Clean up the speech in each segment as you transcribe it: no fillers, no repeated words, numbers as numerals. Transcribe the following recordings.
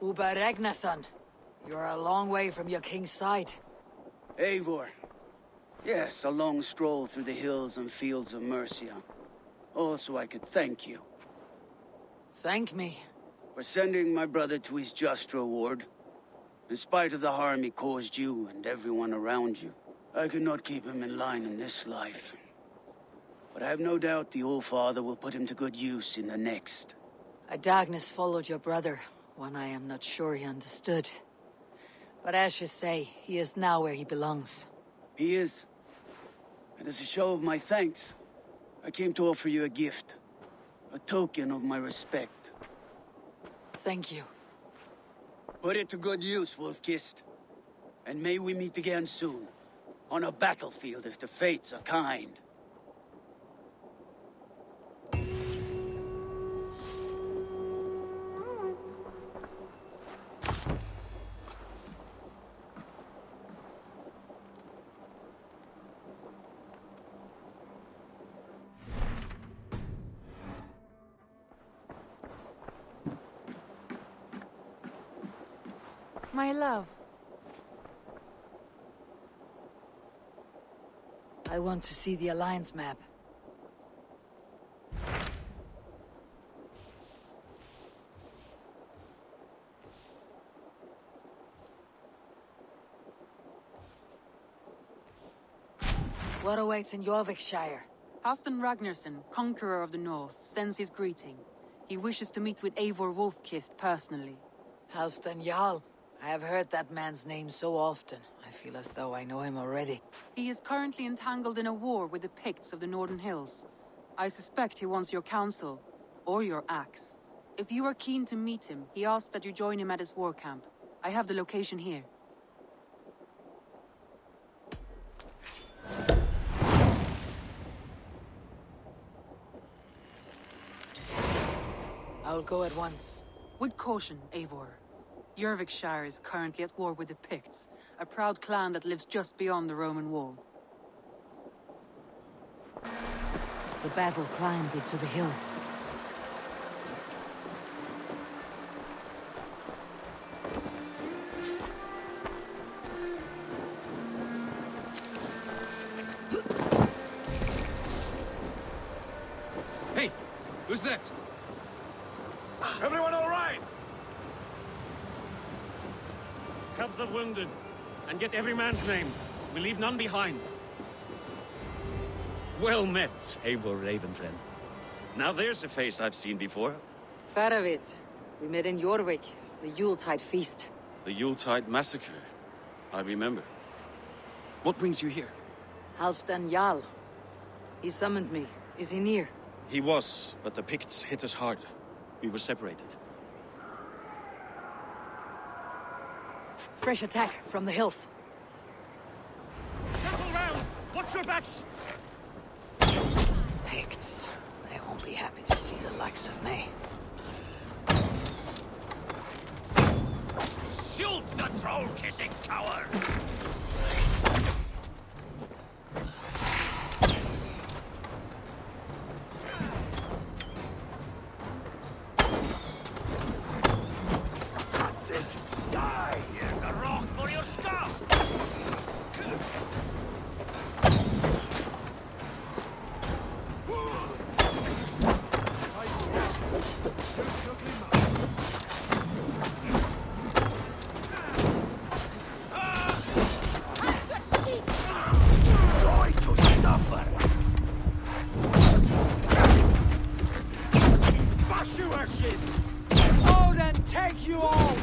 Hubris, you're a long way from your king's side. Eivor. Yes, a long stroll through the hills and fields of Mercia. Also, I could thank you. Thank me. For sending my brother to his just reward. In spite of the harm he caused you and everyone around you, I could not keep him in line in this life. But I have no doubt the Old Father will put him to good use in the next. A darkness followed your brother, one I am not sure he understood. But as you say, he is now where he belongs. He is. And as a show of my thanks, I came to offer you a gift. A token of my respect. Thank you. Put it to good use, Wolf-Kissed. And may we meet again soon. On a battlefield if the fates are kind. My love. I want to see the Alliance map. What awaits in Eurvicscire? Halfdan Ragnarsson, conqueror of the north, sends his greeting. He wishes to meet with Eivor Wolf-Kissed personally. Halfdan Jarl. I have heard that man's name so often. I feel as though I know him already. He is currently entangled in a war with the Picts of the Northern Hills. I suspect he wants your counsel, or your axe. If you are keen to meet him, he asks that you join him at his war camp. I have the location here. I'll go at once. With caution, Eivor. Eurvicscire is currently at war with the Picts, a proud clan that lives just beyond the Roman wall. The battle climbed into the hills. Hey! Who's that? Everyone all right? Help the wounded, and get every man's name. We leave none behind. Well met, Eivor Ravenfriend. Now there's a face I've seen before. Faravit. We met in Jorvik, the Yuletide feast. The Yuletide massacre. I remember. What brings you here? Halfdan Jarl. He summoned me. Is he near? He was, but the Picts hit us hard. We were separated. Fresh attack from the hills. Circle round! Watch your backs! Picts. They won't be happy to see the likes of me. Shoot the troll-kissing coward! That's it! Die! Here's a rock for your skull! Going to suffer! Smash you, Arshin! Oh, then take you all!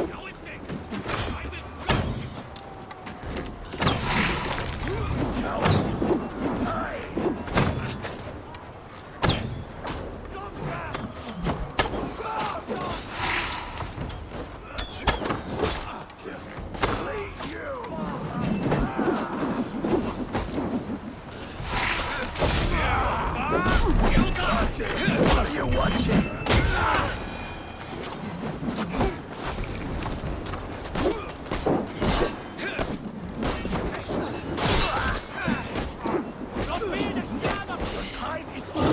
No escape! I will gut you! Coward! Die! Bleed you! What are you watching? Time is up!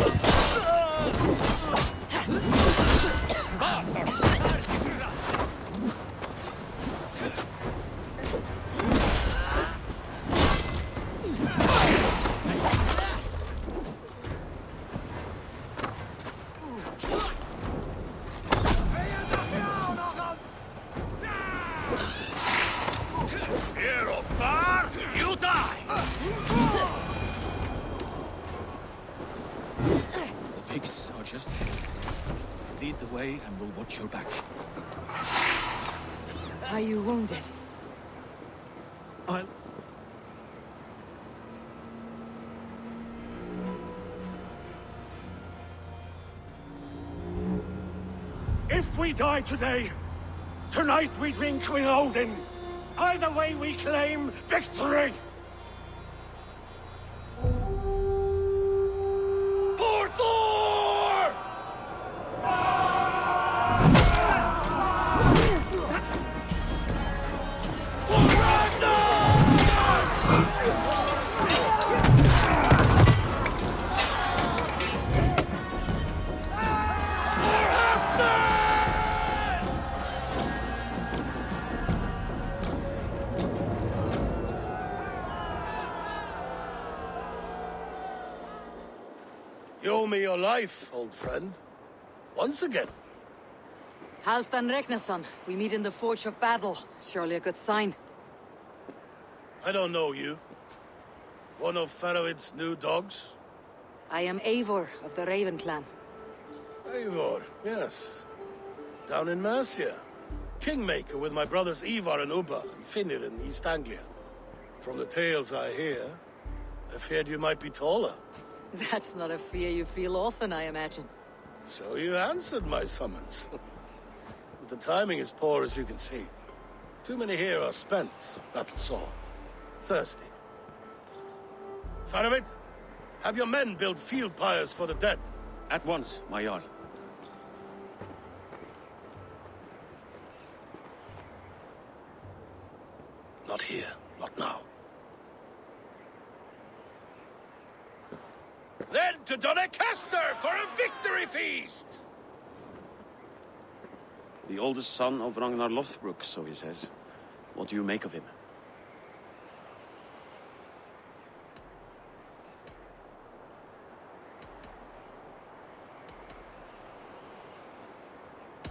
Picts are just ahead. Lead the way and we'll watch your back. Are you wounded? I'll... If we die today, tonight we drink with Odin. Either way we claim victory! For Thor! For Ragnar! For Halfdan! You owe me your life, old friend. Once again. Halfdan Regnason, we meet in the Forge of Battle. Surely a good sign. I don't know you. One of Faroid's new dogs? I am Eivor of the Raven clan. Eivor, yes. Down in Mercia. Kingmaker with my brothers Ivar and Ubba and Finnr in East Anglia. From the tales I hear, I feared you might be taller. That's not a fear you feel often, I imagine. So you answered my summons. But the timing is poor, as you can see. Too many here are spent, battle-sore, thirsty. Faroid, have your men build field pyres for the dead. At once, my Jarl. Not here, not now. Then to Doncaster for a victory feast! The oldest son of Ragnar Lothbrok, so he says. What do you make of him?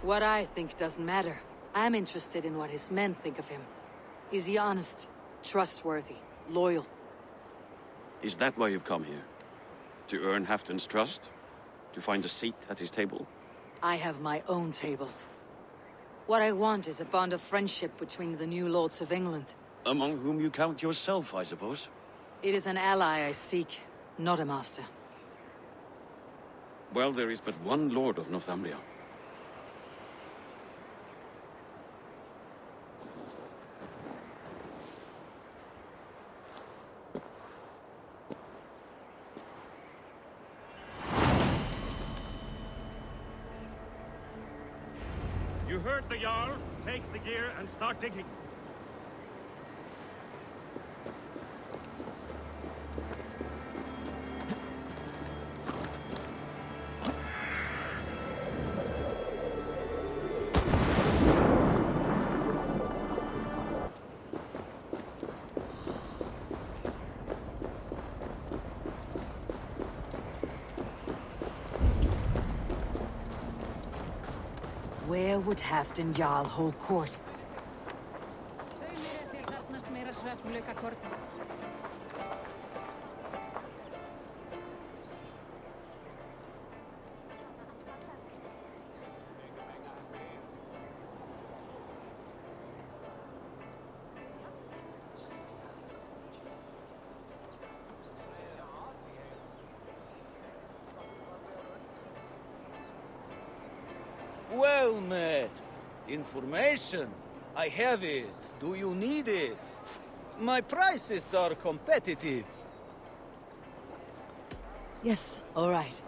What I think doesn't matter. I'm interested in what his men think of him. Is he honest, trustworthy, loyal? Is that why you've come here? To earn Halfdan's trust? To find a seat at his table? I have my own table. What I want is a bond of friendship between the new lords of England. Among whom you count yourself, I suppose? It is an ally I seek, not a master. Well, there is but one lord of Northumbria. You heard the Jarl. Take the gear and start digging. Where would Halfdan Jarl hold court? Well met. Information. I have it. Do you need it? My prices are competitive. Yes, all right.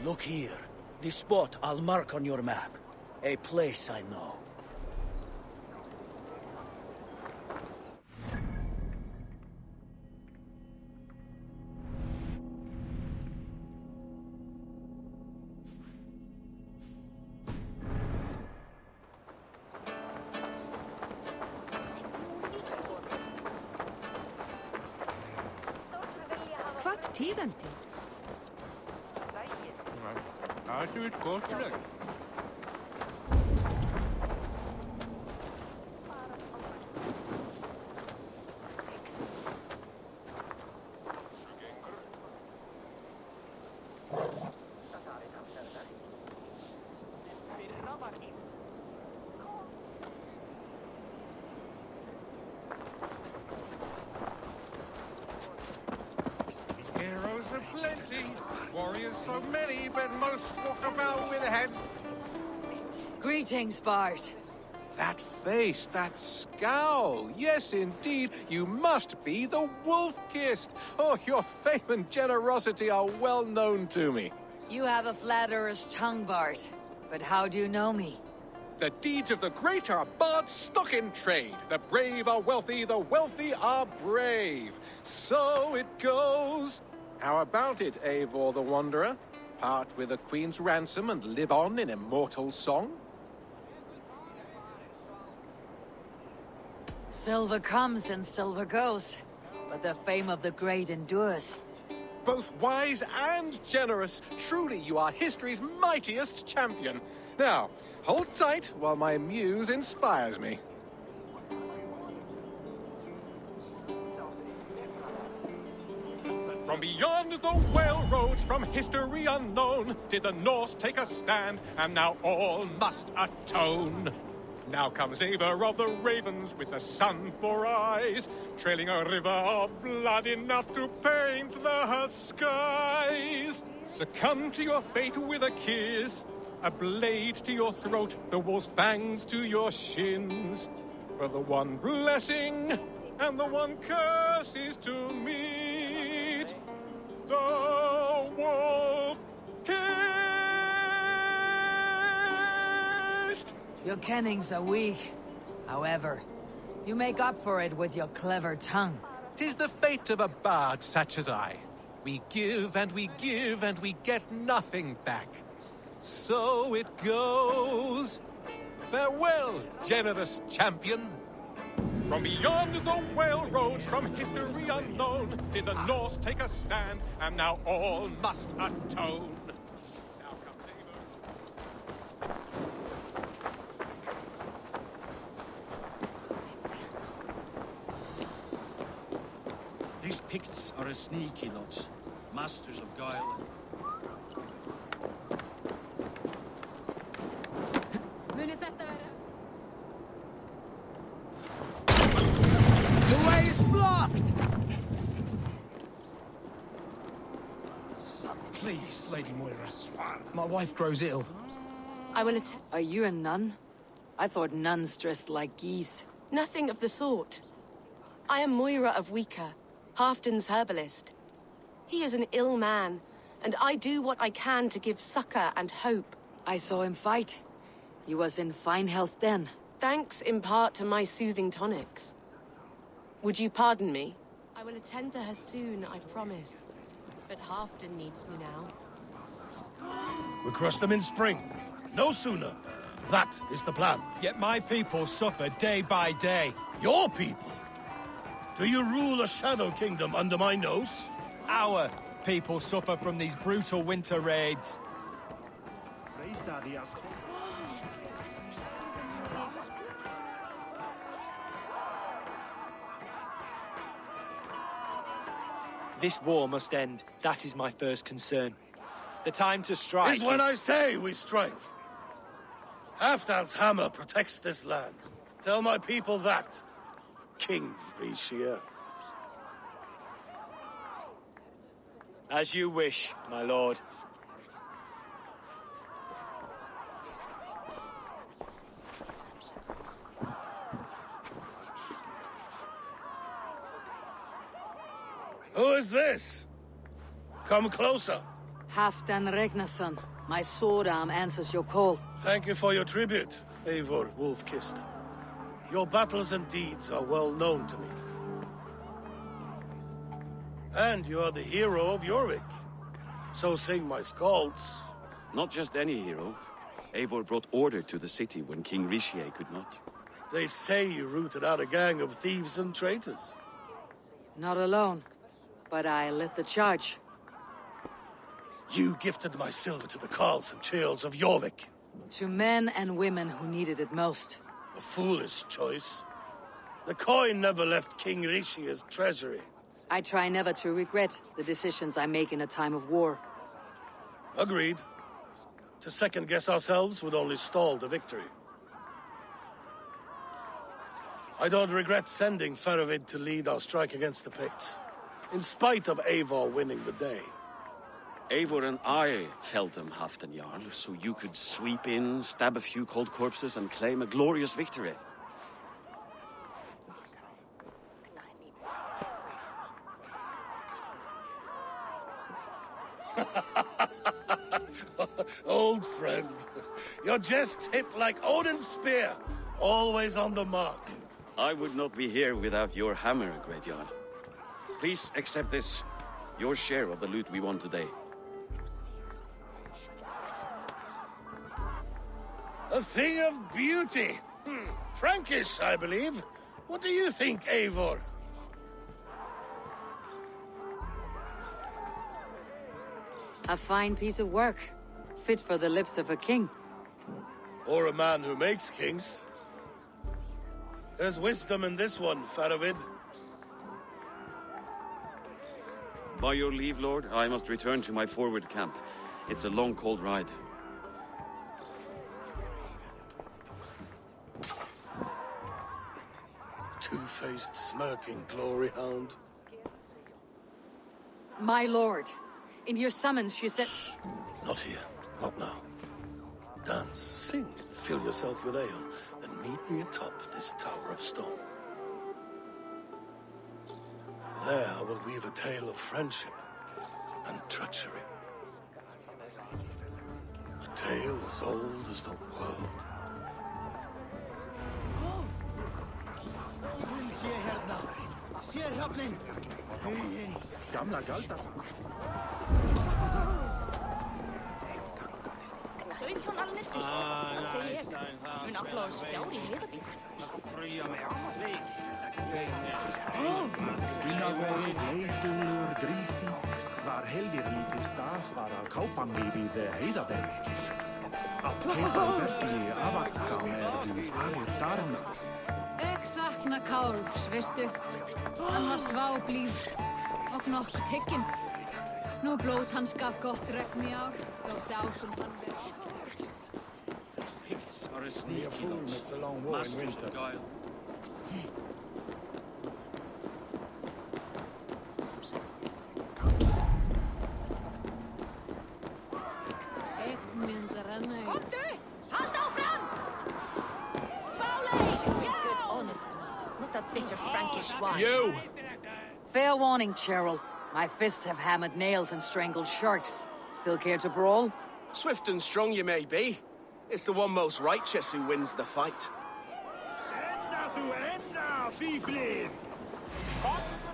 Look here. This spot I'll mark on your map. A place I know. Tíðindi. Aðeins við góðsleg. warriors so many, but most walk about with a head. Greetings, Bart. That face, that scowl. Yes, indeed, you must be the wolf-kissed. Oh, your fame and generosity are well known to me. You have a flatterer's tongue, Bart. But how do you know me? The deeds of the great are barred stock in trade. The brave are wealthy, the wealthy are brave. So it goes. How about it, Eivor the Wanderer? Part with a queen's ransom and live on in immortal song? Silver comes and silver goes, but the fame of the great endures. Both wise and generous. Truly, you are history's mightiest champion. Now, hold tight while my muse inspires me. From beyond the whale roads, from history unknown, did the Norse take a stand, and now all must atone. Now comes Eivor of the Ravens with the sun for eyes, trailing a river of blood enough to paint the skies. Succumb to your fate with a kiss, a blade to your throat, the wolf's fangs to your shins. For the one blessing and the one curse is to meet the wolf kissed. Your kennings are weak. However, you make up for it with your clever tongue. 'Tis the fate of a bard such as I. We give and we give and we get nothing back. So it goes. Farewell, generous champion. From beyond the whale roads, from history unknown, did the Norse take a stand, and now all must atone. Now comes Eivor. These Picts are a sneaky lot, masters of guile. The way is blocked! Please, Lady Moira. My wife grows ill. I will attend. Are you a nun? I thought nuns dressed like geese. Nothing of the sort. I am Moira of Wika, Halfdan's herbalist. He is an ill man, and I do what I can to give succor and hope. I saw him fight. He was in fine health then. Thanks in part to my soothing tonics. Would you pardon me? I will attend to her soon, I promise. But Halfdan needs me now. We crush them in spring. No sooner. That is the plan. Yet my people suffer day by day. Your people? Do you rule a shadow kingdom under my nose? Our people suffer from these brutal winter raids. This war must end. That is my first concern. The time to strike is when I say we strike. Halfdan's hammer protects this land. Tell my people that, King Eurvicscire. As you wish, my lord. Who is this? Come closer. Halfdan Regnason. My sword arm answers your call. Thank you for your tribute, Eivor Wolf-Kissed. Your battles and deeds are well known to me. And you are the hero of Eurvik. So sing my skalds. Not just any hero. Eivor brought order to the city when King Eurvicscire could not. They say you rooted out a gang of thieves and traitors. Not alone, but I led the charge. You gifted my silver to the carls and churls of Eurvik. To men and women who needed it most. A foolish choice. The coin never left King Eurvicscire's treasury. I try never to regret the decisions I make in a time of war. Agreed. To second-guess ourselves would only stall the victory. I don't regret sending Faravid to lead our strike against the Picts, in spite of Eivor winning the day. Eivor and I felled them, Halfdan Jarl, so you could sweep in, stab a few cold corpses, and claim a glorious victory. Old friend, your jests hit like Odin's spear, always on the mark. I would not be here without your hammer, Great Jarl. Please accept this, your share of the loot we won today. A thing of beauty. Frankish, I believe. What do you think, Eivor? A fine piece of work. Fit for the lips of a king. Or a man who makes kings. There's wisdom in this one, Faravid. By your leave, Lord, I must return to my forward camp. It's a long, cold ride. Two-faced, smirking glory hound. My lord, in your summons you said... Shh. Not here. Not now. Dance, sing, fill yourself with ale, then meet me atop this tower of stone. There I will weave a tale of friendship and treachery. A tale as old as the world. Var heldig lítið stafar á kápangi við heiðaberg. Að keita bergi afatsam þú farir darna. Ég sakna Kálfs, veistu. Hann var sváblíð og nokkuð tekinn. Nú blóð hans gaf gott regn í ár, þótti ásum hann verið. Picts are a sneaky lot. Masters of guile. You! Fair warning, Cheryl. My fists have hammered nails and strangled sharks. Still care to brawl? Swift and strong you may be. It's the one most righteous who wins the fight.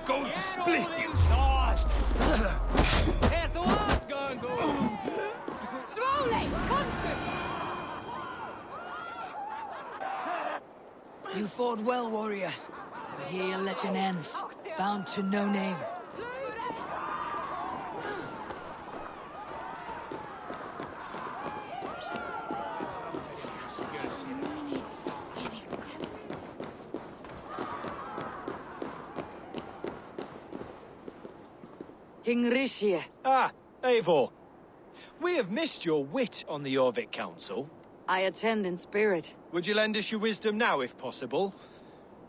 Going to split you! You fought well, warrior. But here your legend ends, bound to no name. King Rishie. Ah, Eivor. We have missed your wit on the Eurvic Council. I attend in spirit. Would you lend us your wisdom now, if possible?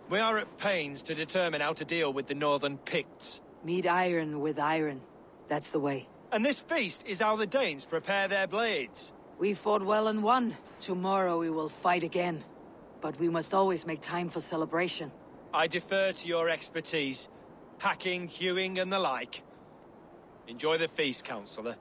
We are at pains to determine how to deal with the Northern Picts. Meet iron with iron. That's the way. And this feast is how the Danes prepare their blades. We fought well and won. Tomorrow we will fight again. But we must always make time for celebration. I defer to your expertise. Hacking, hewing, and the like. Enjoy the feast, Councillor.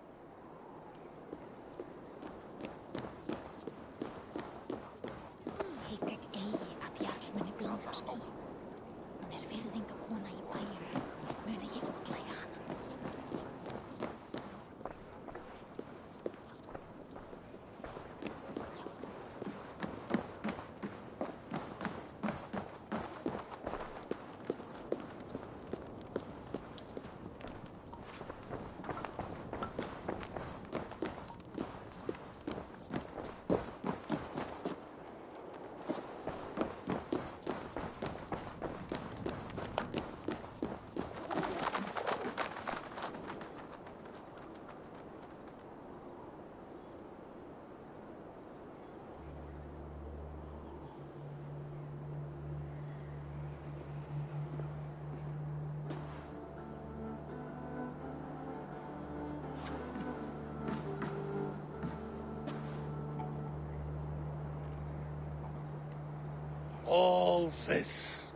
this.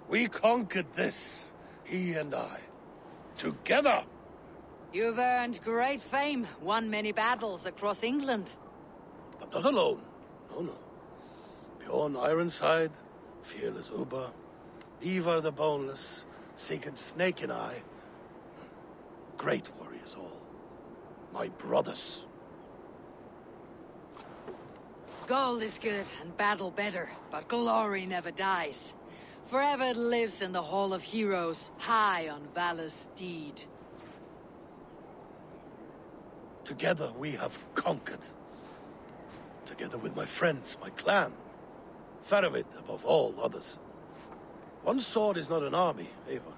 We conquered this, he and I. Together! You've earned great fame, won many battles across England. But not alone. No. Bjorn Ironside, fearless Uber, Ivar the Boneless, Sigurd Snake and I. Great warriors all. My brothers. Gold is good and battle better, but glory never dies. Forever it lives in the Hall of Heroes, high on Valor's steed. Together we have conquered. Together with my friends, my clan. Faravid above all others. One sword is not an army, Eivor.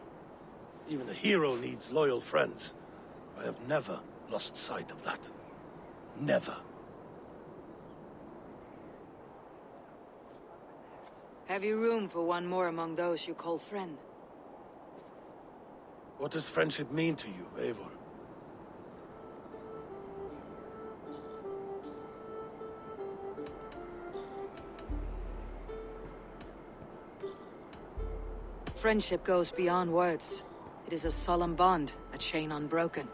Even a hero needs loyal friends. I have never lost sight of that. Never. Have you room for one more among those you call friend? What does friendship mean to you, Eivor? Friendship goes beyond words. It is a solemn bond, a chain unbroken.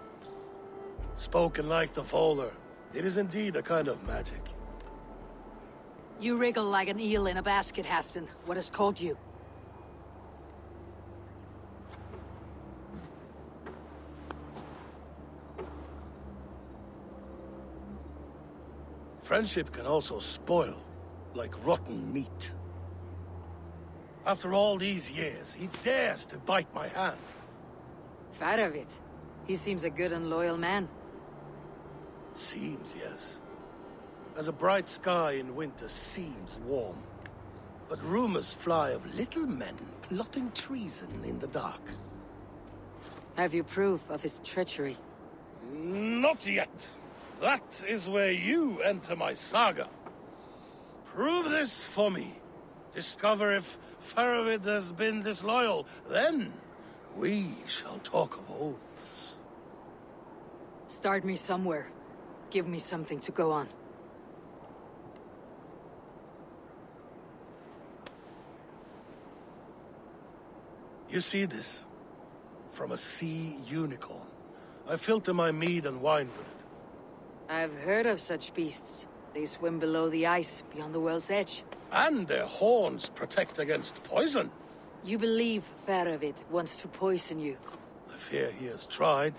Spoken like the Fowler, it is indeed a kind of magic. You wriggle like an eel in a basket, Halfdan. What has caught you? Friendship can also spoil, like rotten meat. After all these years, he dares to bite my hand. Faravid. He seems a good and loyal man. Seems, yes. As a bright sky in winter seems warm. But rumors fly of little men plotting treason in the dark. Have you proof of his treachery? Not yet. That is where you enter my saga. Prove this for me. Discover if Faravid has been disloyal. Then we shall talk of oaths. Start me somewhere. Give me something to go on. You see this? From a sea unicorn. I filter my mead and wine with it. I've heard of such beasts. They swim below the ice, beyond the world's edge. And their horns protect against poison. You believe Faravid wants to poison you? I fear he has tried.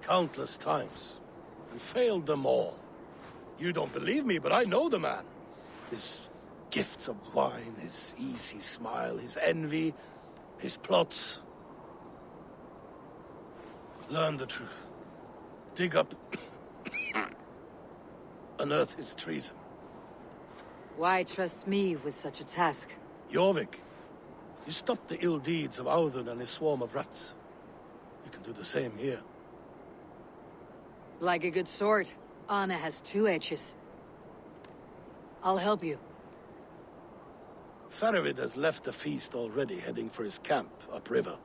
Countless times. And failed them all. You don't believe me, but I know the man. His gifts of wine, his easy smile, his envy, his plots. Learn the truth. Dig up... unearth his treason. Why trust me with such a task? Jorvik, you stopped the ill deeds of Audun and his swarm of rats. You can do the same here. Like a good sword, Anna has two edges. I'll help you. Faravid has left the feast already, heading for his camp upriver.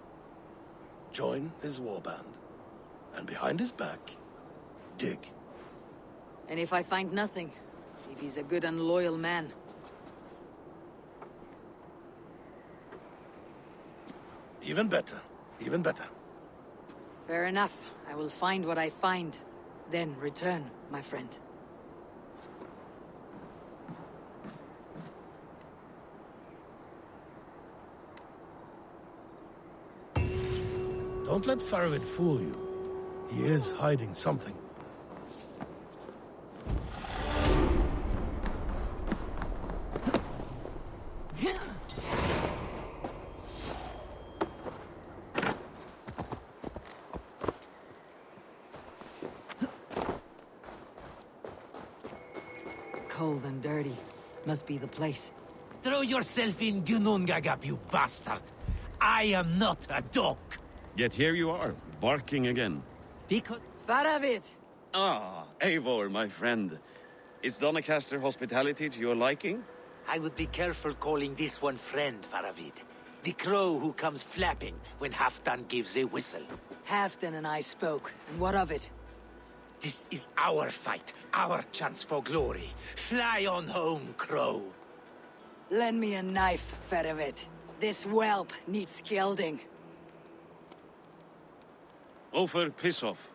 Join his warband. And behind his back, dig. And if I find nothing, if he's a good and loyal man? Even better. Even better. Fair enough. I will find what I find. Then return, my friend. Don't let Faravid fool you. He is hiding something. Cold and dirty. Must be the place. Throw yourself in Gunungagap, you bastard! I am not a dog! Yet here you are, barking again. Because... Faravid! Ah, Eivor, my friend. Is Doncaster hospitality to your liking? I would be careful calling this one friend, Faravid. The crow who comes flapping when Halfdan gives a whistle. Halfdan and I spoke, and what of it? This is our fight, our chance for glory. Fly on home, crow. Lend me a knife, Ferevit. This whelp needs scalding. Over, piss off.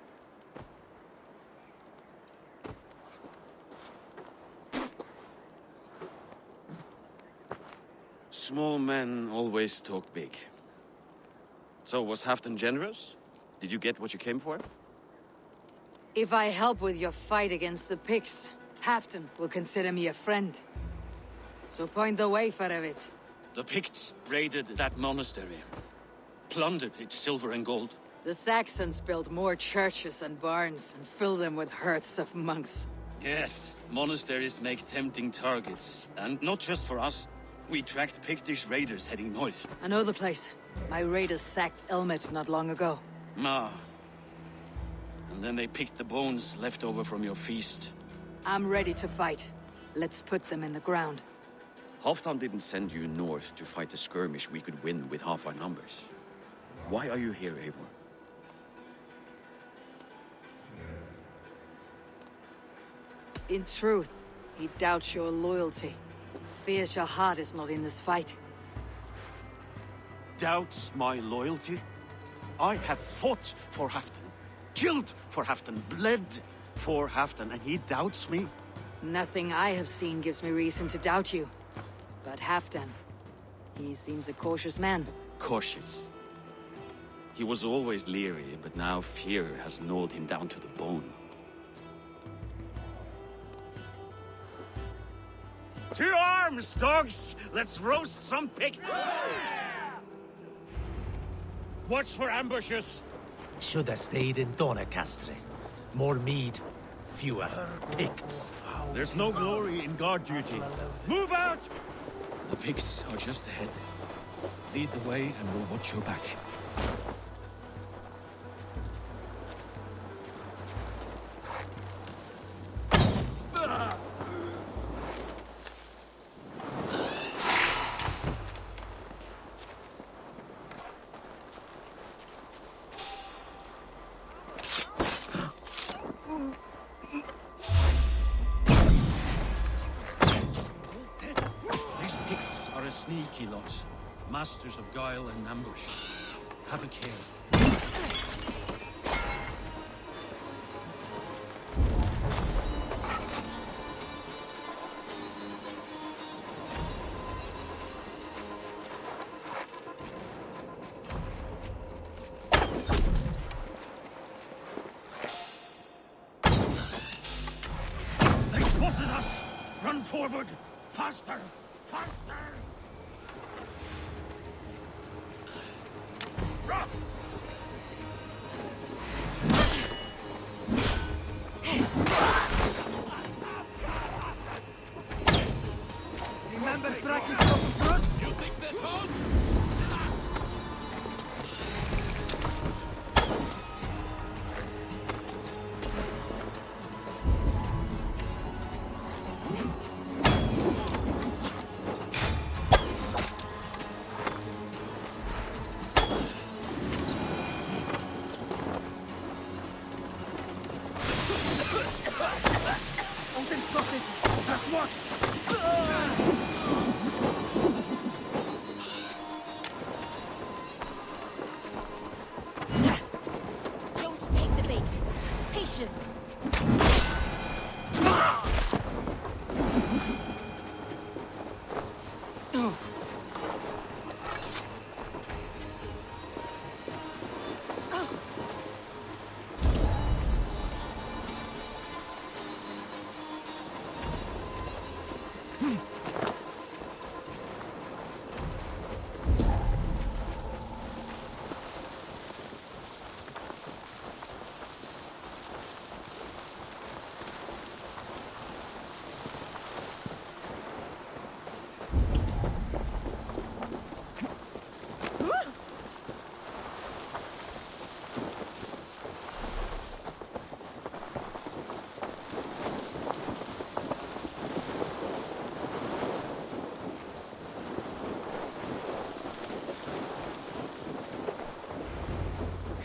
Small men always talk big. So, was Halfdan generous? Did you get what you came for? If I help with your fight against the Picts, Halfdan will consider me a friend. So point the way, Ferevit. The Picts raided that monastery. Plundered its silver and gold. The Saxons built more churches and barns, and filled them with herds of monks. Yes, monasteries make tempting targets. And not just for us. We tracked Pictish raiders heading north. I know the place. My raiders sacked Elmet not long ago. Ah. And then they picked the bones left over from your feast. I'm ready to fight. Let's put them in the ground. Halfdan didn't send you north to fight a skirmish we could win with half our numbers. Why are you here, Eivor? In truth, he doubts your loyalty. Fears your heart is not in this fight. Doubts my loyalty? I have fought for Halfdan, killed for Halfdan, bled for Halfdan, and he doubts me? Nothing I have seen gives me reason to doubt you. But Halfdan, he seems a cautious man. Cautious. He was always leery, but now fear has gnawed him down to the bone. To arms, dogs! Let's roast some Picts! Watch for ambushes. Should have stayed in Doncaster. More mead, fewer Picts. There's no glory in guard duty. Move out! The Picts are just ahead. Lead the way and we'll watch your back. Sneaky lots. Masters of guile and ambush. Have a care. They spotted us! Run forward! Faster! Faster! Remember practice of first? You think this holds? Don't take the bait. Patience.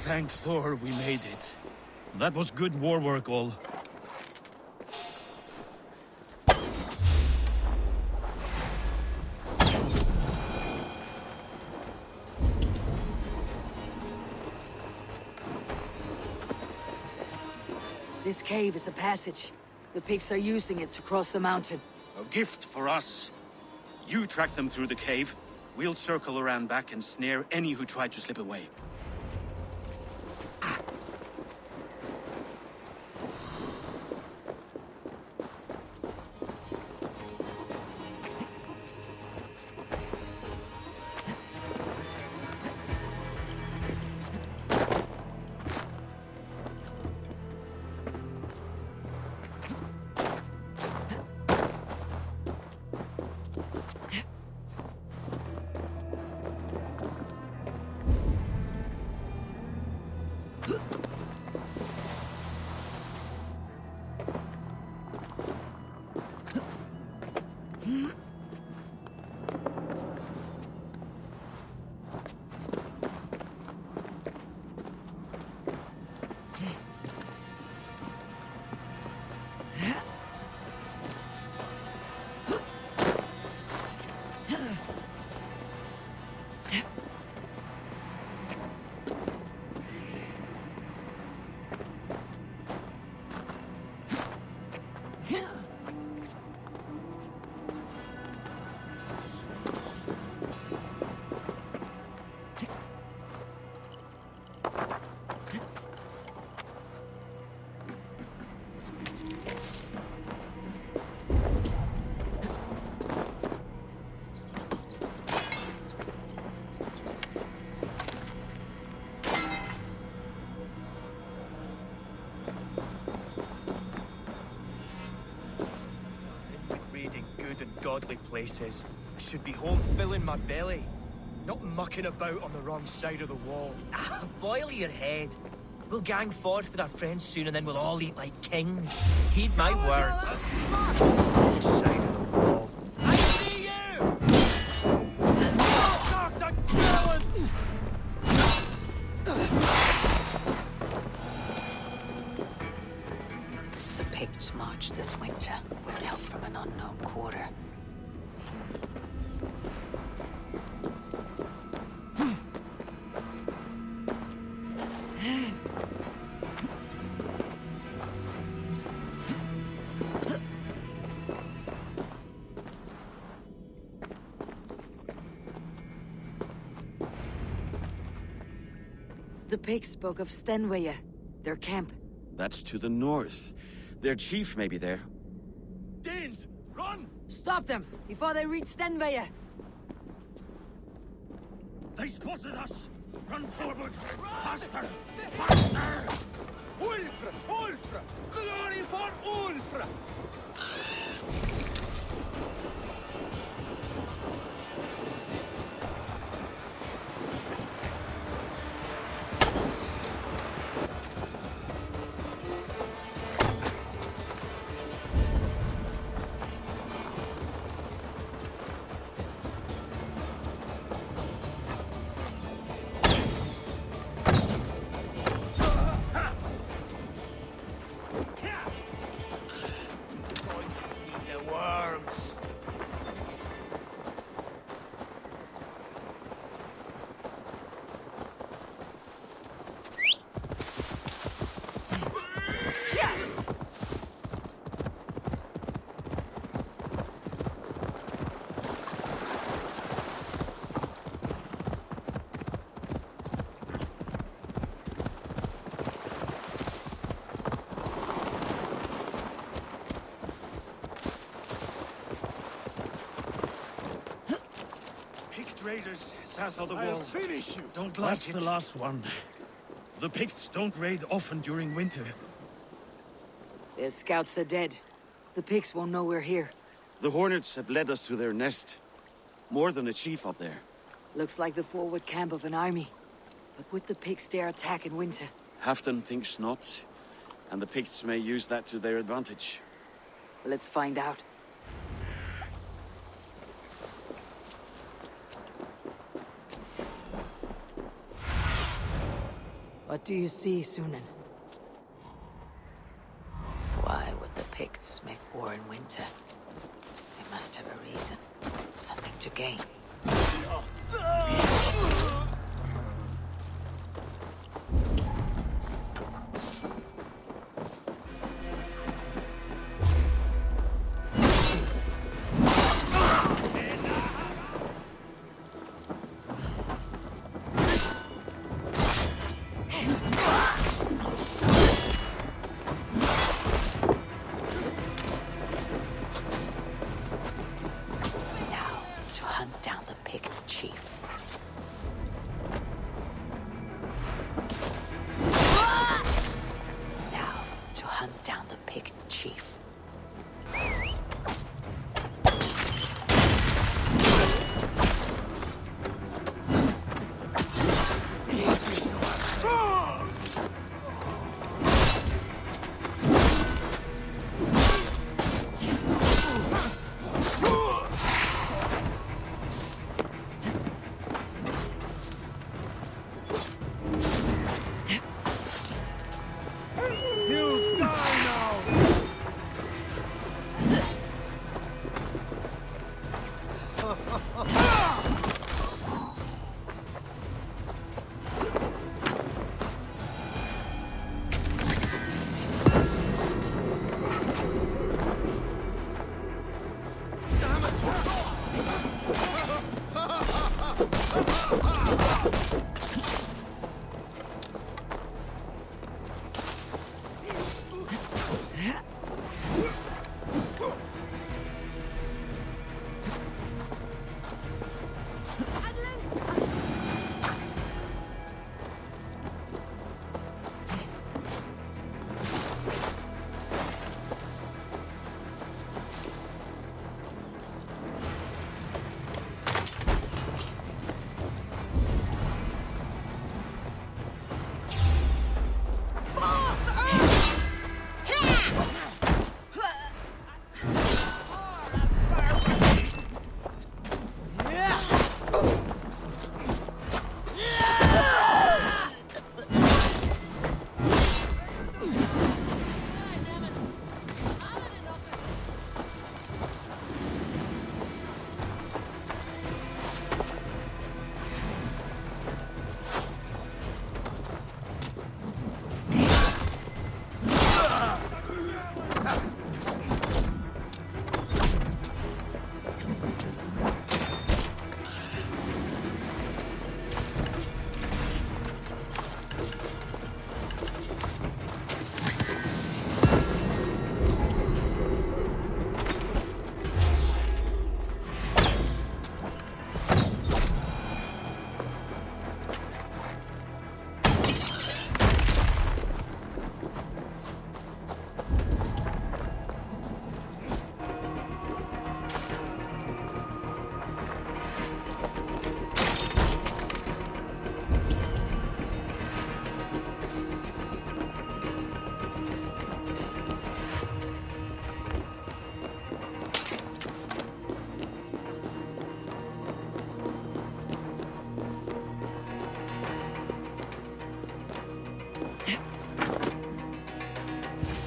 Thank Thor we made it. That was good war work, all. This cave is a passage. The pigs are using it to cross the mountain. A gift for us. You track them through the cave. We'll circle around back and snare any who try to slip away. Godly places. I should be home filling my belly, not mucking about on the wrong side of the wall. Boil your head. We'll gang forth with our friends soon and then we'll all eat like kings. Heed my words. Wrong side of the wall. I see you! Dr. Crowlin! The Picts march this winter with help from an unknown quarter. The Picts spoke of Stenveia, their camp. That's to the north. Their chief may be there. Danes, run! Stop them, before they reach Stenveia! They spotted us! Run forward! Faster! Faster! Ulfra! Ulfra! Glory for Ulfra! Raiders south of the I'll wall. finish you. Don't like That's it. the last one. The Picts don't raid often during winter. Their scouts are dead. The Picts won't know we're here. The Hornets have led us to their nest. More than a chief up there. Looks like the forward camp of an army. But would the Picts dare attack in winter? Halfdan thinks not, and the Picts may use that to their advantage. Let's find out. What do you see, Sunan? Why would the Picts make war in winter? They must have a reason. Something to gain. chief. Now, to hunt down the picked chief.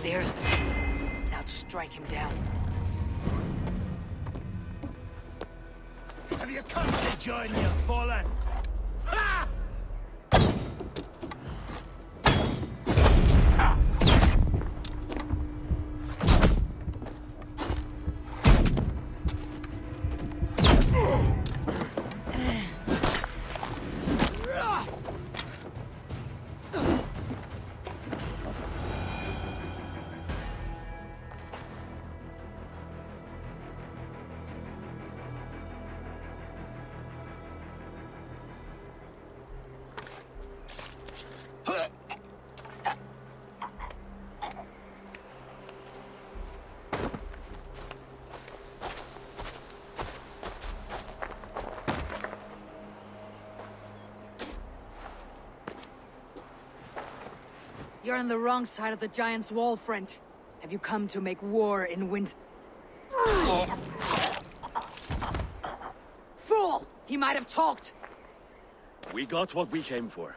There's the... Now strike him down. Have you come to join me, fallen? Ha! You're on the wrong side of the Giant's wall, friend. Have you come to make war in winter? Fool! He might have talked! We got what we came for.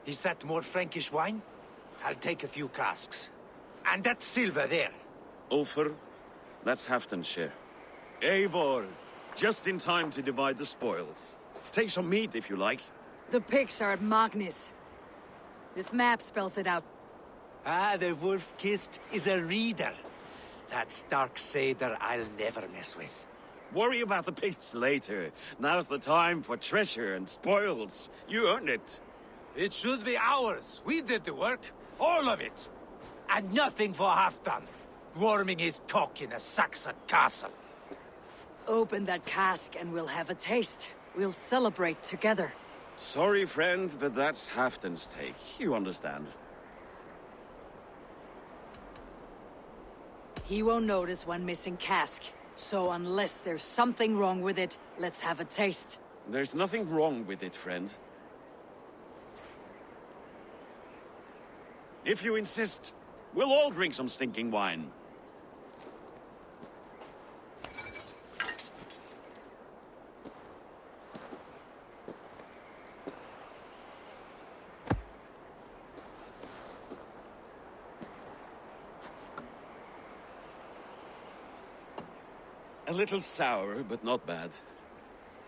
Is that more Frankish wine? I'll take a few casks. And that silver there. Ulfr, that's Halfdan's share. Eivor, just in time to divide the spoils. Take some meat if you like. The pigs are at Magnus. This map spells it out. Ah, the wolf-kissed is a reader. That stark satyr I'll never mess with. Worry about the pits later. Now's the time for treasure and spoils. You earned it. It should be ours. We did the work. All of it. And nothing for Halfdan. warming his cock in a Saxon castle. Open that cask and we'll have a taste. We'll celebrate together. Sorry, friend, but that's Halfdan's take. You understand. He won't notice one missing cask. So unless there's something wrong with it, let's have a taste. There's nothing wrong with it, friend. If you insist, we'll all drink some stinking wine. A little sour, but not bad.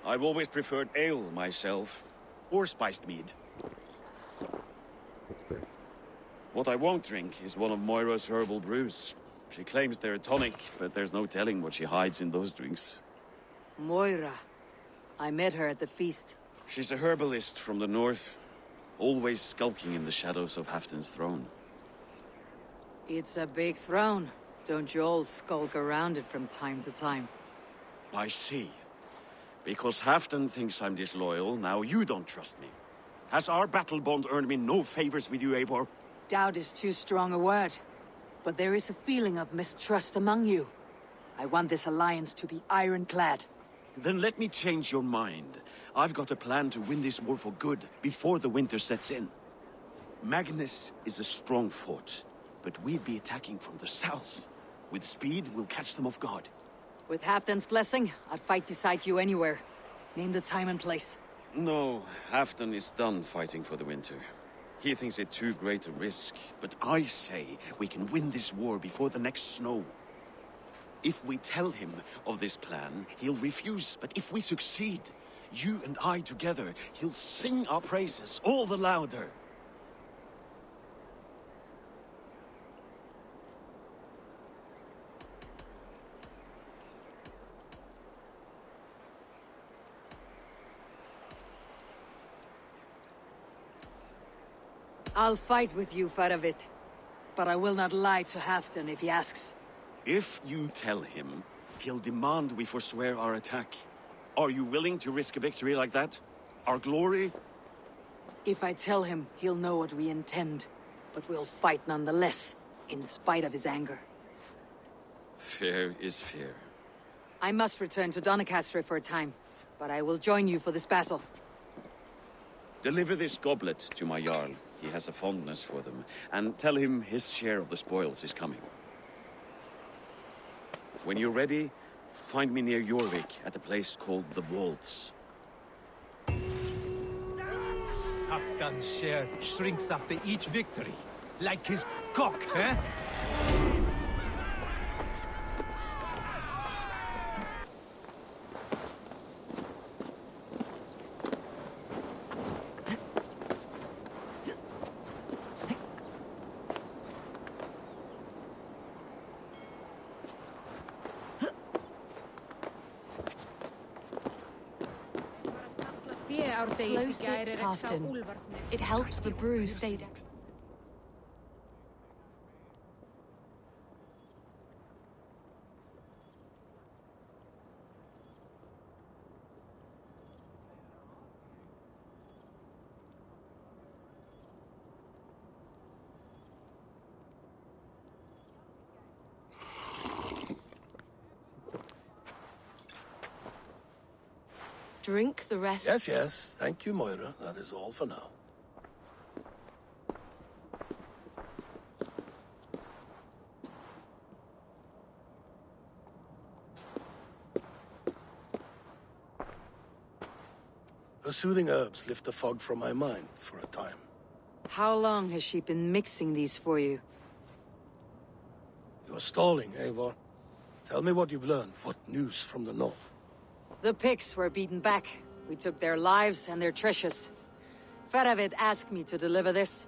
I've always preferred ale myself, or spiced mead. What I won't drink is one of Moira's herbal brews. She claims they're a tonic, but there's no telling what she hides in those drinks. Moira. I met her at the feast. She's a herbalist from the north, always skulking in the shadows of Halfdan's throne. It's a big throne. Don't you all skulk around it from time to time? I see. Because Halfdan thinks I'm disloyal, now you don't trust me. Has our battle bond earned me no favors with you, Eivor? Doubt is too strong a word. But there is a feeling of mistrust among you. I want this alliance to be ironclad. Then let me change your mind. I've got a plan to win this war for good, before the winter sets in. Magnus is a strong fort, but we'd be attacking from the south. With speed, we'll catch them off guard. With Halfdan's blessing, I'd fight beside you anywhere. Name the time and place. No, Halfdan is done fighting for the winter. He thinks it too great a risk, but I say we can win this war before the next snow. If we tell him of this plan, he'll refuse, but if we succeed, you and I together, he'll sing our praises all the louder. I'll fight with you, Faravid. But I will not lie to Halfdan if he asks. If you tell him, he'll demand we forswear our attack. Are you willing to risk a victory like that? Our glory? If I tell him, he'll know what we intend. But we'll fight nonetheless, in spite of his anger. Fair is fair. I must return to Doncaster for a time, but I will join you for this battle. Deliver this goblet to my Jarl. He has a fondness for them. And tell him his share of the spoils is coming. When you're ready, find me near Eurvik at a place called the Waltz. Halfdan's share shrinks after each victory. Like his cock, eh? Slow sips, Halfdan. It helps the brew stay down. Drink the rest. Yes, yes. Thank you, Moira. That is all for now. The soothing herbs lift the fog from my mind for a time. How long has she been mixing these for you? You're stalling, Eivor. Tell me what you've learned. What news from the north? The Picts were beaten back. We took their lives and their treasures. Faravid asked me to deliver this.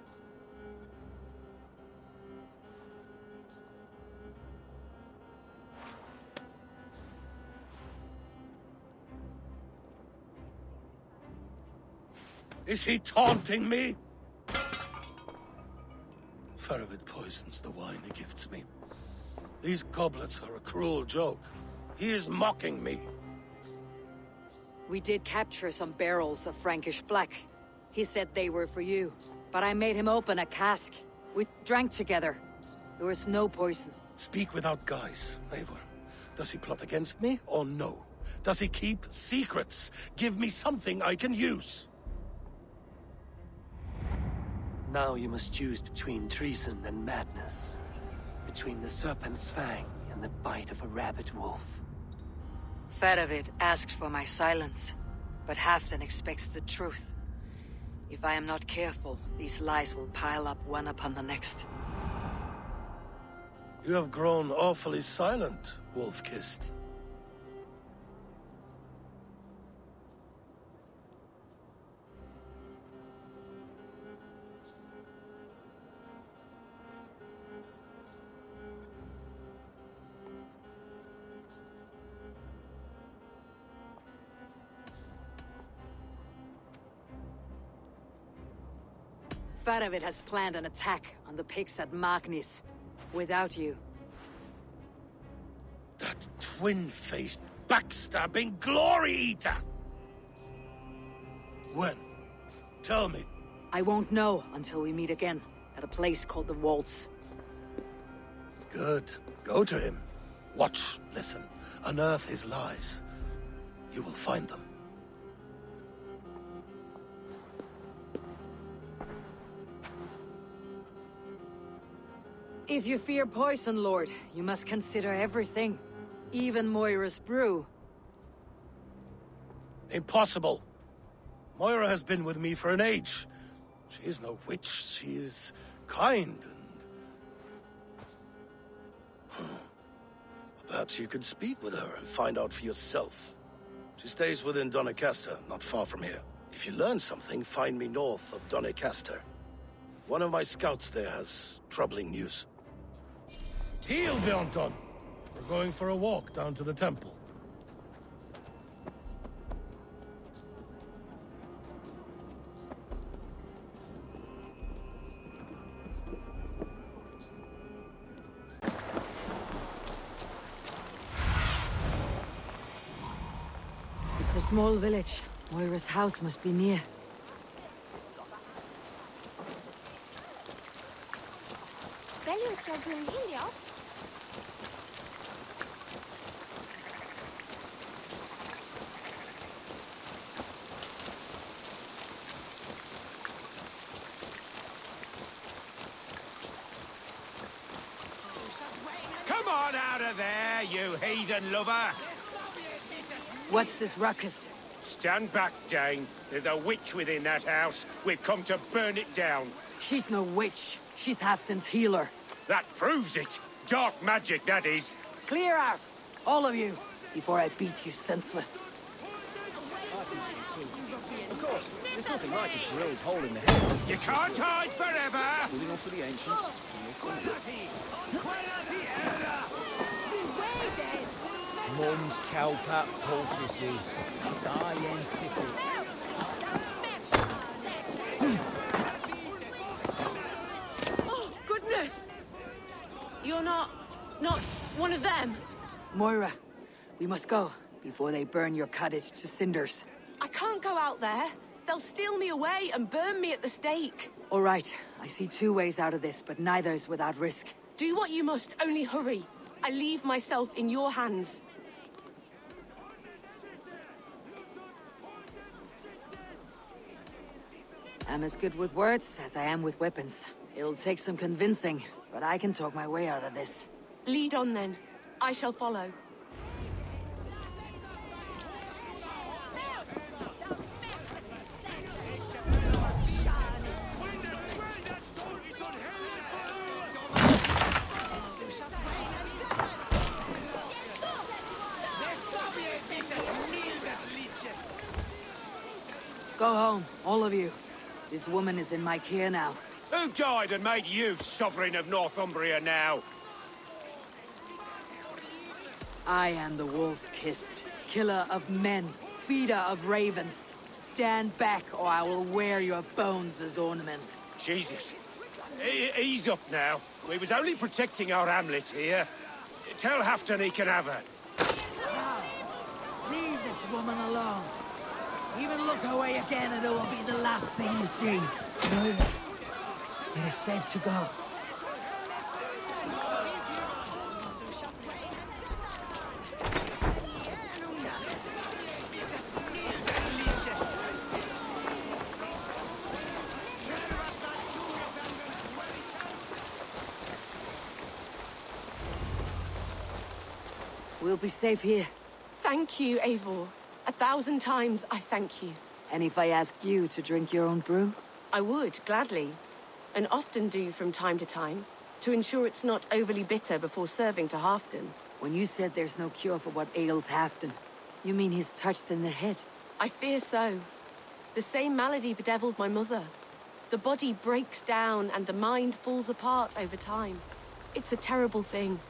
Is he taunting me? Faravid poisons the wine he gifts me. These goblets are a cruel joke. He is mocking me. We did capture some barrels of Frankish black. He said they were for you, but I made him open a cask. We drank together. There was no poison. Speak without guise, Eivor. Does he plot against me or no? Does he keep secrets? Give me something I can use. Now you must choose between treason and madness. Between the serpent's fang and the bite of a rabid wolf. Faravid asked for my silence, but Halfdan expects the truth. If I am not careful, these lies will pile up one upon the next. You have grown awfully silent, wolf-kissed. Faravid has planned an attack on the pigs at Magnis. Without you. That twin-faced, backstabbing glory-eater! When? Tell me. I won't know until we meet again, at a place called the Waltz. Good. Go to him. Watch, listen. Unearth his lies. You will find them. If you fear poison, Lord, you must consider everything. Even Moira's brew. Impossible. Moira has been with me for an age. She is no witch. She is kind and... Perhaps you could speak with her and find out for yourself. She stays within Doncaster, not far from here. If you learn something, find me north of Doncaster. One of my scouts there has troubling news. Heal, Bjornton! We're going for a walk down to the temple. It's a small village. Moira's house must be near. Come on out of there, you heathen lover! What's this ruckus? Stand back, Dane. There's a witch within that house. We've come to burn it down. She's no witch. She's Halfdan's healer. That proves it. Dark magic, that is. Clear out, all of you, before I beat you senseless. Of course, there's nothing like a drilled hole in the head. You can't hide forever! Moving on for the ancients. Mum's cowpat poultices. Scientific. Oh, goodness! You're not one of them? Moira, we must go, before they burn your cottage to cinders. I can't go out there. They'll steal me away and burn me at the stake. All right, I see two ways out of this, but neither is without risk. Do what you must, only hurry. I leave myself in your hands. I'm as good with words as I am with weapons. It'll take some convincing, but I can talk my way out of this. Lead on then. I shall follow. Go home, all of you. This woman is in my care now. Who died and made you sovereign of Northumbria now? I am the wolf-kissed, killer of men, feeder of ravens. Stand back, or I will wear your bones as ornaments. Jesus. Ease up now. We was only protecting our hamlet here. Tell Halfdan he can have her. Leave this woman alone. Even look away again and it will be the last thing you see. It is safe to go. We'll be safe here. Thank you, Eivor. 1,000 times I thank you. And if I asked you to drink your own brew? I would, gladly. And often do from time to time, to ensure it's not overly bitter before serving to Halfdan. When you said there's no cure for what ails Halfdan, you mean he's touched in the head? I fear so. The same malady bedeviled my mother. The body breaks down and the mind falls apart over time. It's a terrible thing.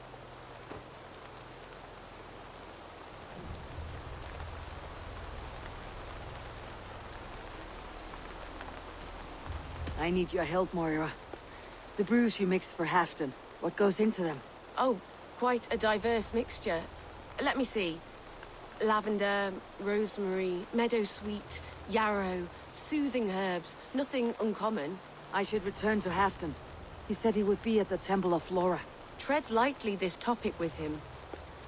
I need your help, Moira. The brews you mixed for Halfdan, what goes into them? Oh, quite a diverse mixture. Let me see. Lavender, rosemary, meadowsweet, yarrow, soothing herbs, nothing uncommon. I should return to Halfdan. He said he would be at the Temple of Flora. Tread lightly this topic with him,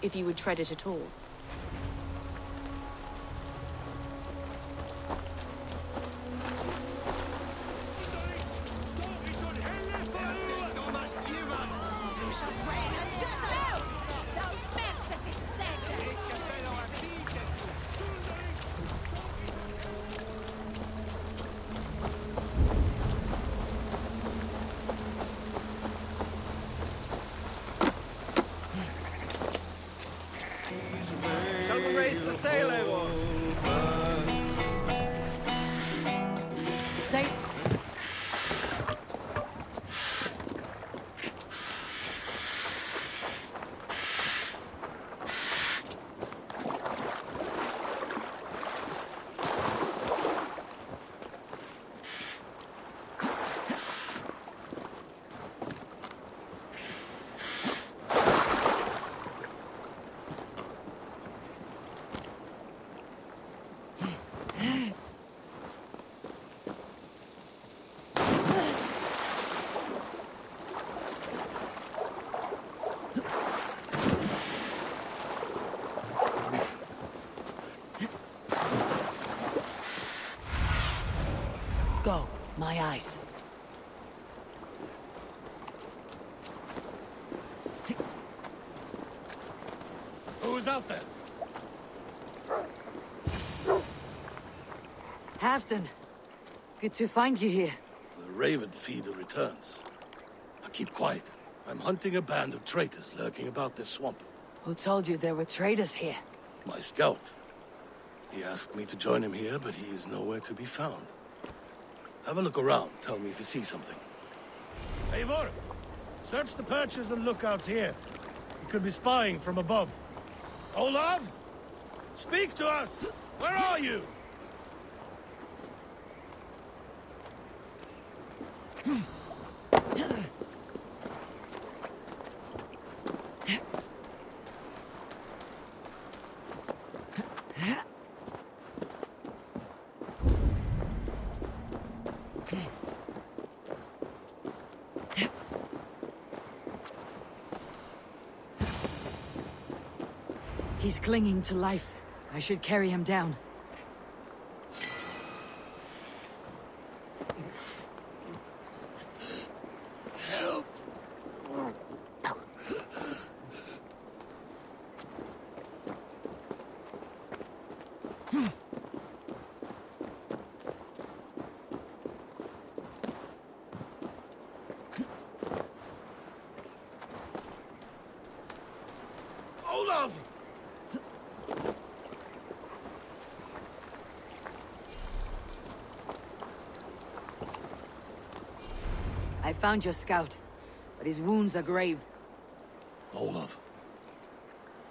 if you would tread it at all. Shall we raise the sail, Eivor? Say... Go, my eyes. Who's out there? Halfdan, good to find you here. The Raven feeder returns. Now keep quiet. I'm hunting a band of traitors lurking about this swamp. Who told you there were traitors here? My scout. He asked me to join him here, but he is nowhere to be found. Have a look around. Tell me if you see something. Eivor, search the perches and lookouts here. He could be spying from above. Olav? Speak to us! Where are you? He's clinging to life. I should carry him down. Help! Olav! I found your scout, but his wounds are grave. Olav.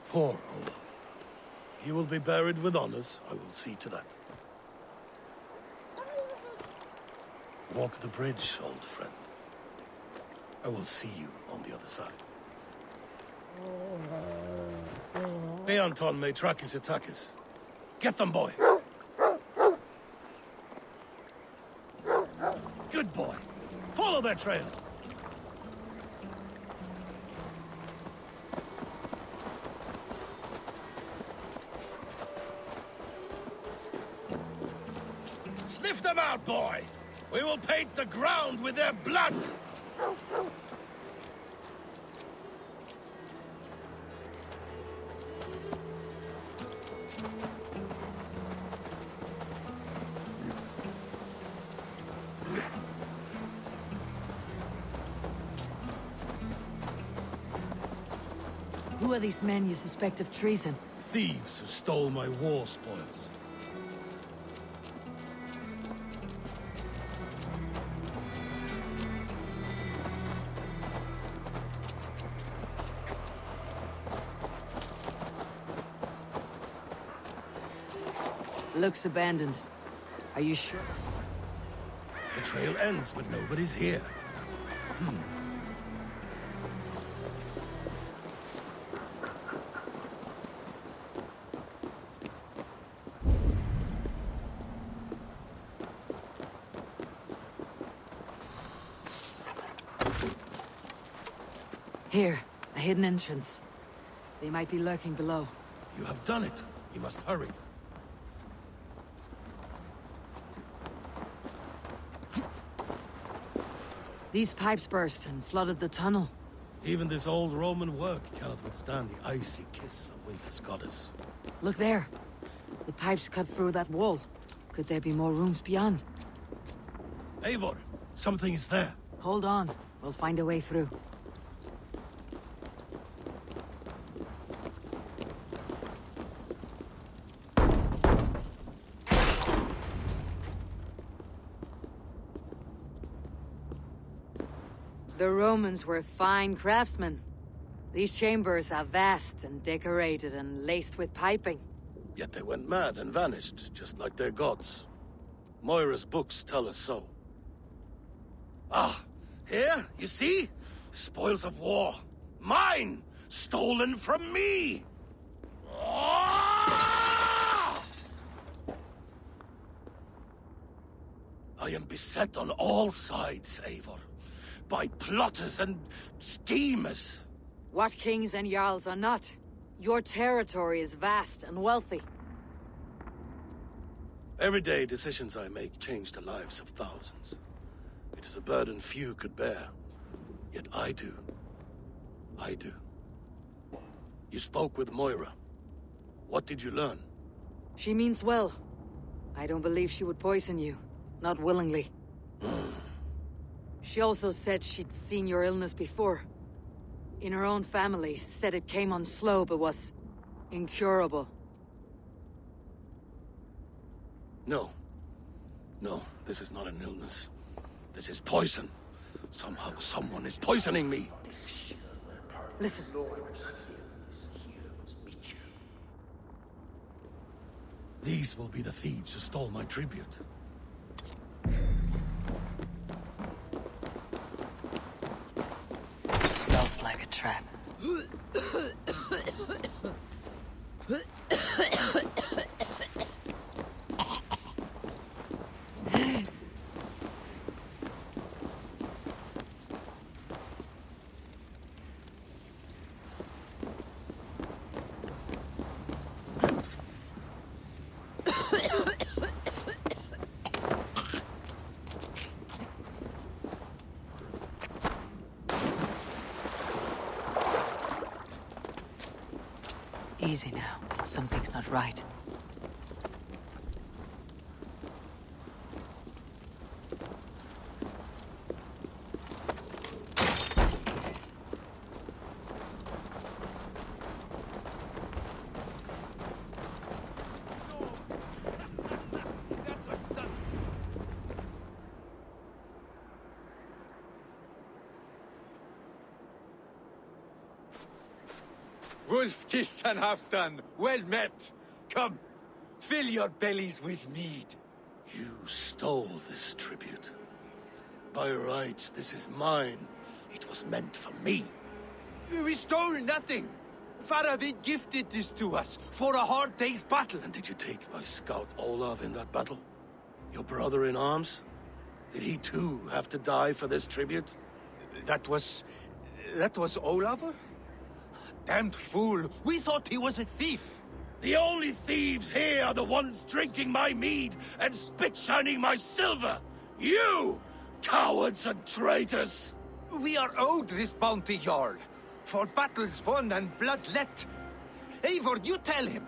Poor Olav. He will be buried with honors. I will see to that. Walk the bridge, old friend. I will see you on the other side. Beanton may track his attackers. Get them, boy! Good boy. Follow their trail. Sniff them out, boy! We will paint the ground with their blood! Who are these men you suspect of treason? Thieves who stole my war spoils. Looks abandoned. Are you sure? The trail ends when nobody's here. Here, a hidden entrance. They might be lurking below. You have done it. We must hurry. These pipes burst and flooded the tunnel. Even this old Roman work cannot withstand the icy kiss of winter's goddess. Look there. The pipes cut through that wall. Could there be more rooms beyond? Eivor, something is there. Hold on. We'll find a way through. The Romans were fine craftsmen. These chambers are vast and decorated and laced with piping. Yet they went mad and vanished, just like their gods. Moira's books tell us so. Ah, here, you see? Spoils of war. Mine! Stolen from me! Ah! I am beset on all sides, Eivor. By plotters and schemers. What kings and jarls are not? Your territory is vast and wealthy. Every day, decisions I make change the lives of thousands. It is a burden few could bear. Yet I do. I do. You spoke with Moira. What did you learn? She means well. I don't believe she would poison you. Not willingly. She also said she'd seen your illness before. In her own family, said it came on slow but was incurable. No. No, this is not an illness. This is poison. Somehow someone is poisoning me. Shh. Listen. These will be the thieves who stole my tribute. Smells like a trap. Easy now. Something's not right. Wolf kissed and Halfdan, well met. Come, fill your bellies with mead. You stole this tribute. By rights, this is mine. It was meant for me. We stole nothing. Faravid gifted this to us for a hard day's battle. And did you take my scout Olav in that battle? Your brother in arms? Did he too have to die for this tribute? That was Olav? Damned fool! We thought he was a thief! The only thieves here are the ones drinking my mead and spit-shining my silver! You! Cowards and traitors! We are owed this bounty, Jarl. For battles won and blood let. Eivor, you tell him!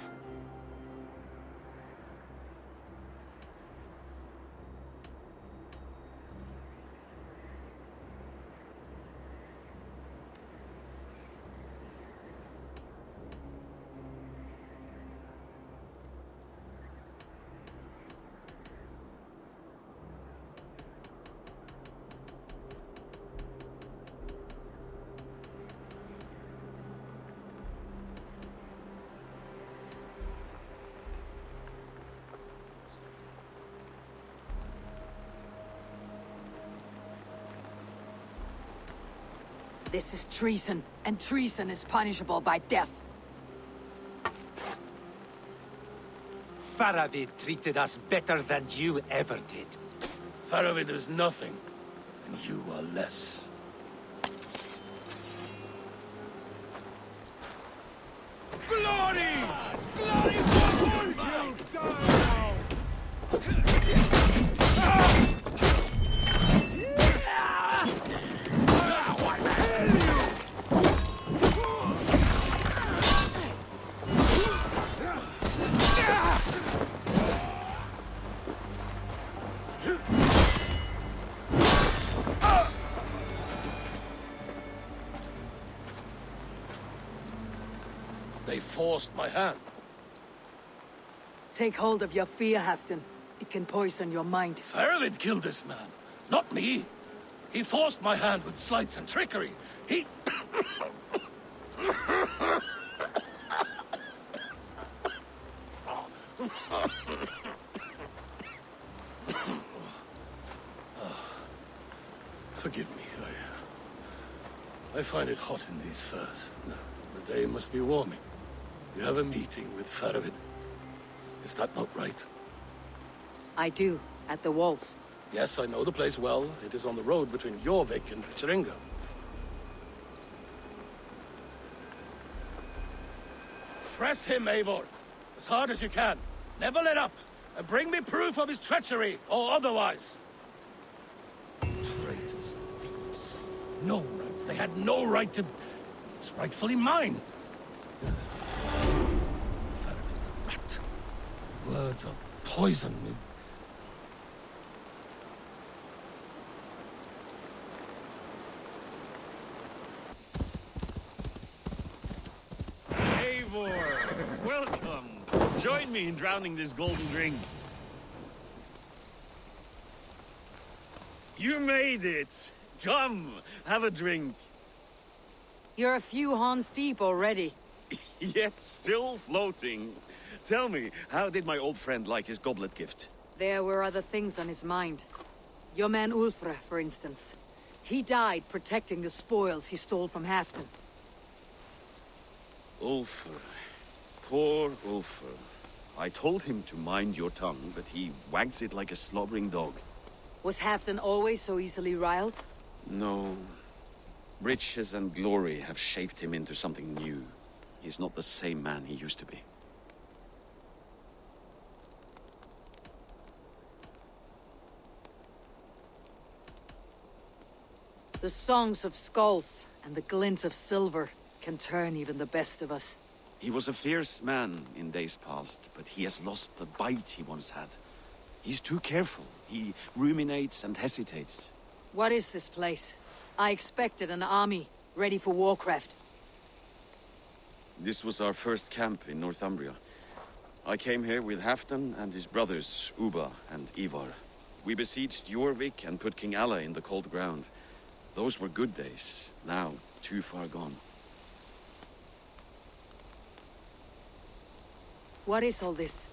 This is treason, and treason is punishable by death. Faravid treated us better than you ever did. Faravid is nothing, and you are less. Glory! Glory for Ulf! You die now! They forced my hand. Take hold of your fear, Halfdan. It can poison your mind. Faravid killed this man, not me. He forced my hand with sleights and trickery. He... Forgive me. I find it hot in these furs. The day must be warming. You have a meeting with Faravid. Is that not right? I do, at the walls. Yes, I know the place well. It is on the road between Eurvik and Richeringa. Press him, Eivor. As hard as you can. Never let up. And bring me proof of his treachery, or otherwise. Traitors, thieves. No right. They had no right to... It's rightfully mine. Yes. Faravid the rat. Words are poison. Eivor, welcome. Join me in drowning this golden drink. You made it. Come, have a drink. You're a few horns deep already. Yet still floating. Tell me, how did my old friend like his goblet gift? There were other things on his mind. Your man Ulfr, for instance. He died protecting the spoils he stole from Halfdan. Ulfr. Poor Ulfr. I told him to mind your tongue, but he wags it like a slobbering dog. Was Halfdan always so easily riled? No. Riches and glory have shaped him into something new. He's not the same man he used to be. The songs of skulls and the glint of silver can turn even the best of us. He was a fierce man in days past, but he has lost the bite he once had. He's too careful. He ruminates and hesitates. What is this place? I expected an army, ready for warcraft. This was our first camp in Northumbria. I came here with Halfdan and his brothers, Ubba and Ivar. We besieged Eurvik and put King Alla in the cold ground. Those were good days, now too far gone. What is all this?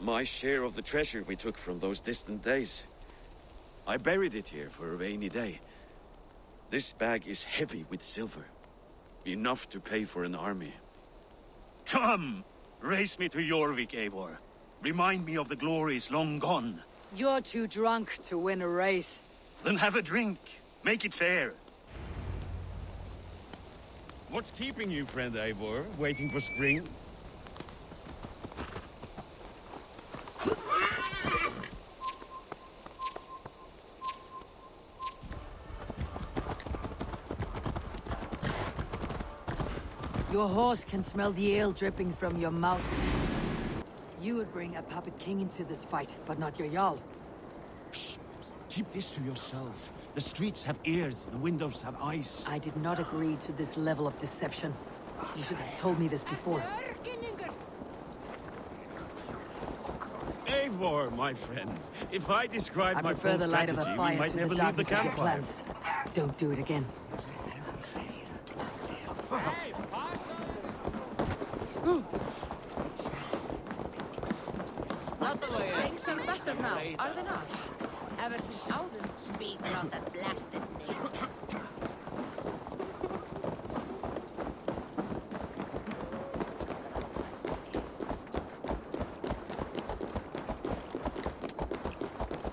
My share of the treasure we took from those distant days. I buried it here for a rainy day. This bag is heavy with silver. Enough to pay for an army. Come! Race me to Eurvik, Eivor. Remind me of the glories long gone. You're too drunk to win a race. Then have a drink. Make it fair. What's keeping you, friend Eivor? Waiting for spring? Your horse can smell the ale dripping from your mouth. You would bring a puppet king into this fight, but not your Jarl. Psst. Keep this to yourself. The streets have ears, the windows have eyes. I did not agree to this level of deception. You should have told me this before. Eivor, my friend. If I describe my prefer full the light strategy, of a fire we might to never the leave the darkness of your campfire. plans. Don't do it again. Things are better now, are they not? Ever since Alden speak not that blasted name.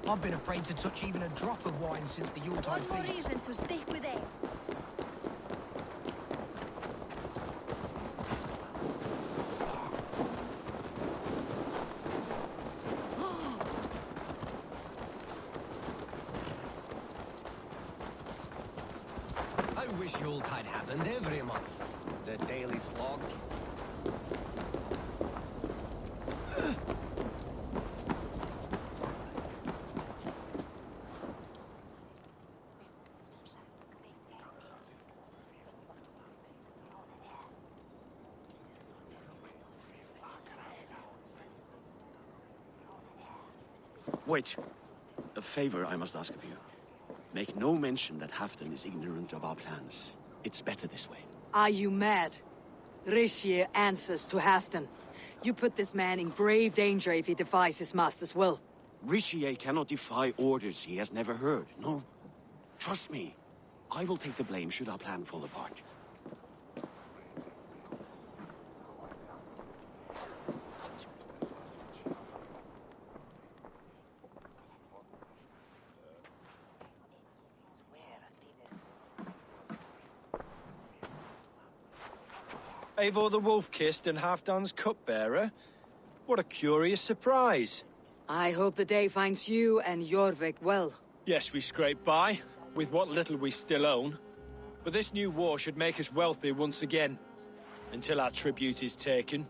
I've been afraid to touch even a drop of wine since the Yuletide One more feast. reason to stick with it. I wish Yuletide happened every month. The daily slog. Wait. A favor I must ask of you. Make no mention that Halfdan is ignorant of our plans. It's better this way. Are you mad? Rishier answers to Halfdan. You put this man in grave danger if he defies his master's will. Rishier cannot defy orders he has never heard, no? Trust me. I will take the blame should our plan fall apart. Eivor the Wolf-Kissed and Halfdan's cupbearer? What a curious surprise. I hope the day finds you and Jorvik well. Yes, we scrape by, with what little we still own. But this new war should make us wealthy once again, until our tribute is taken.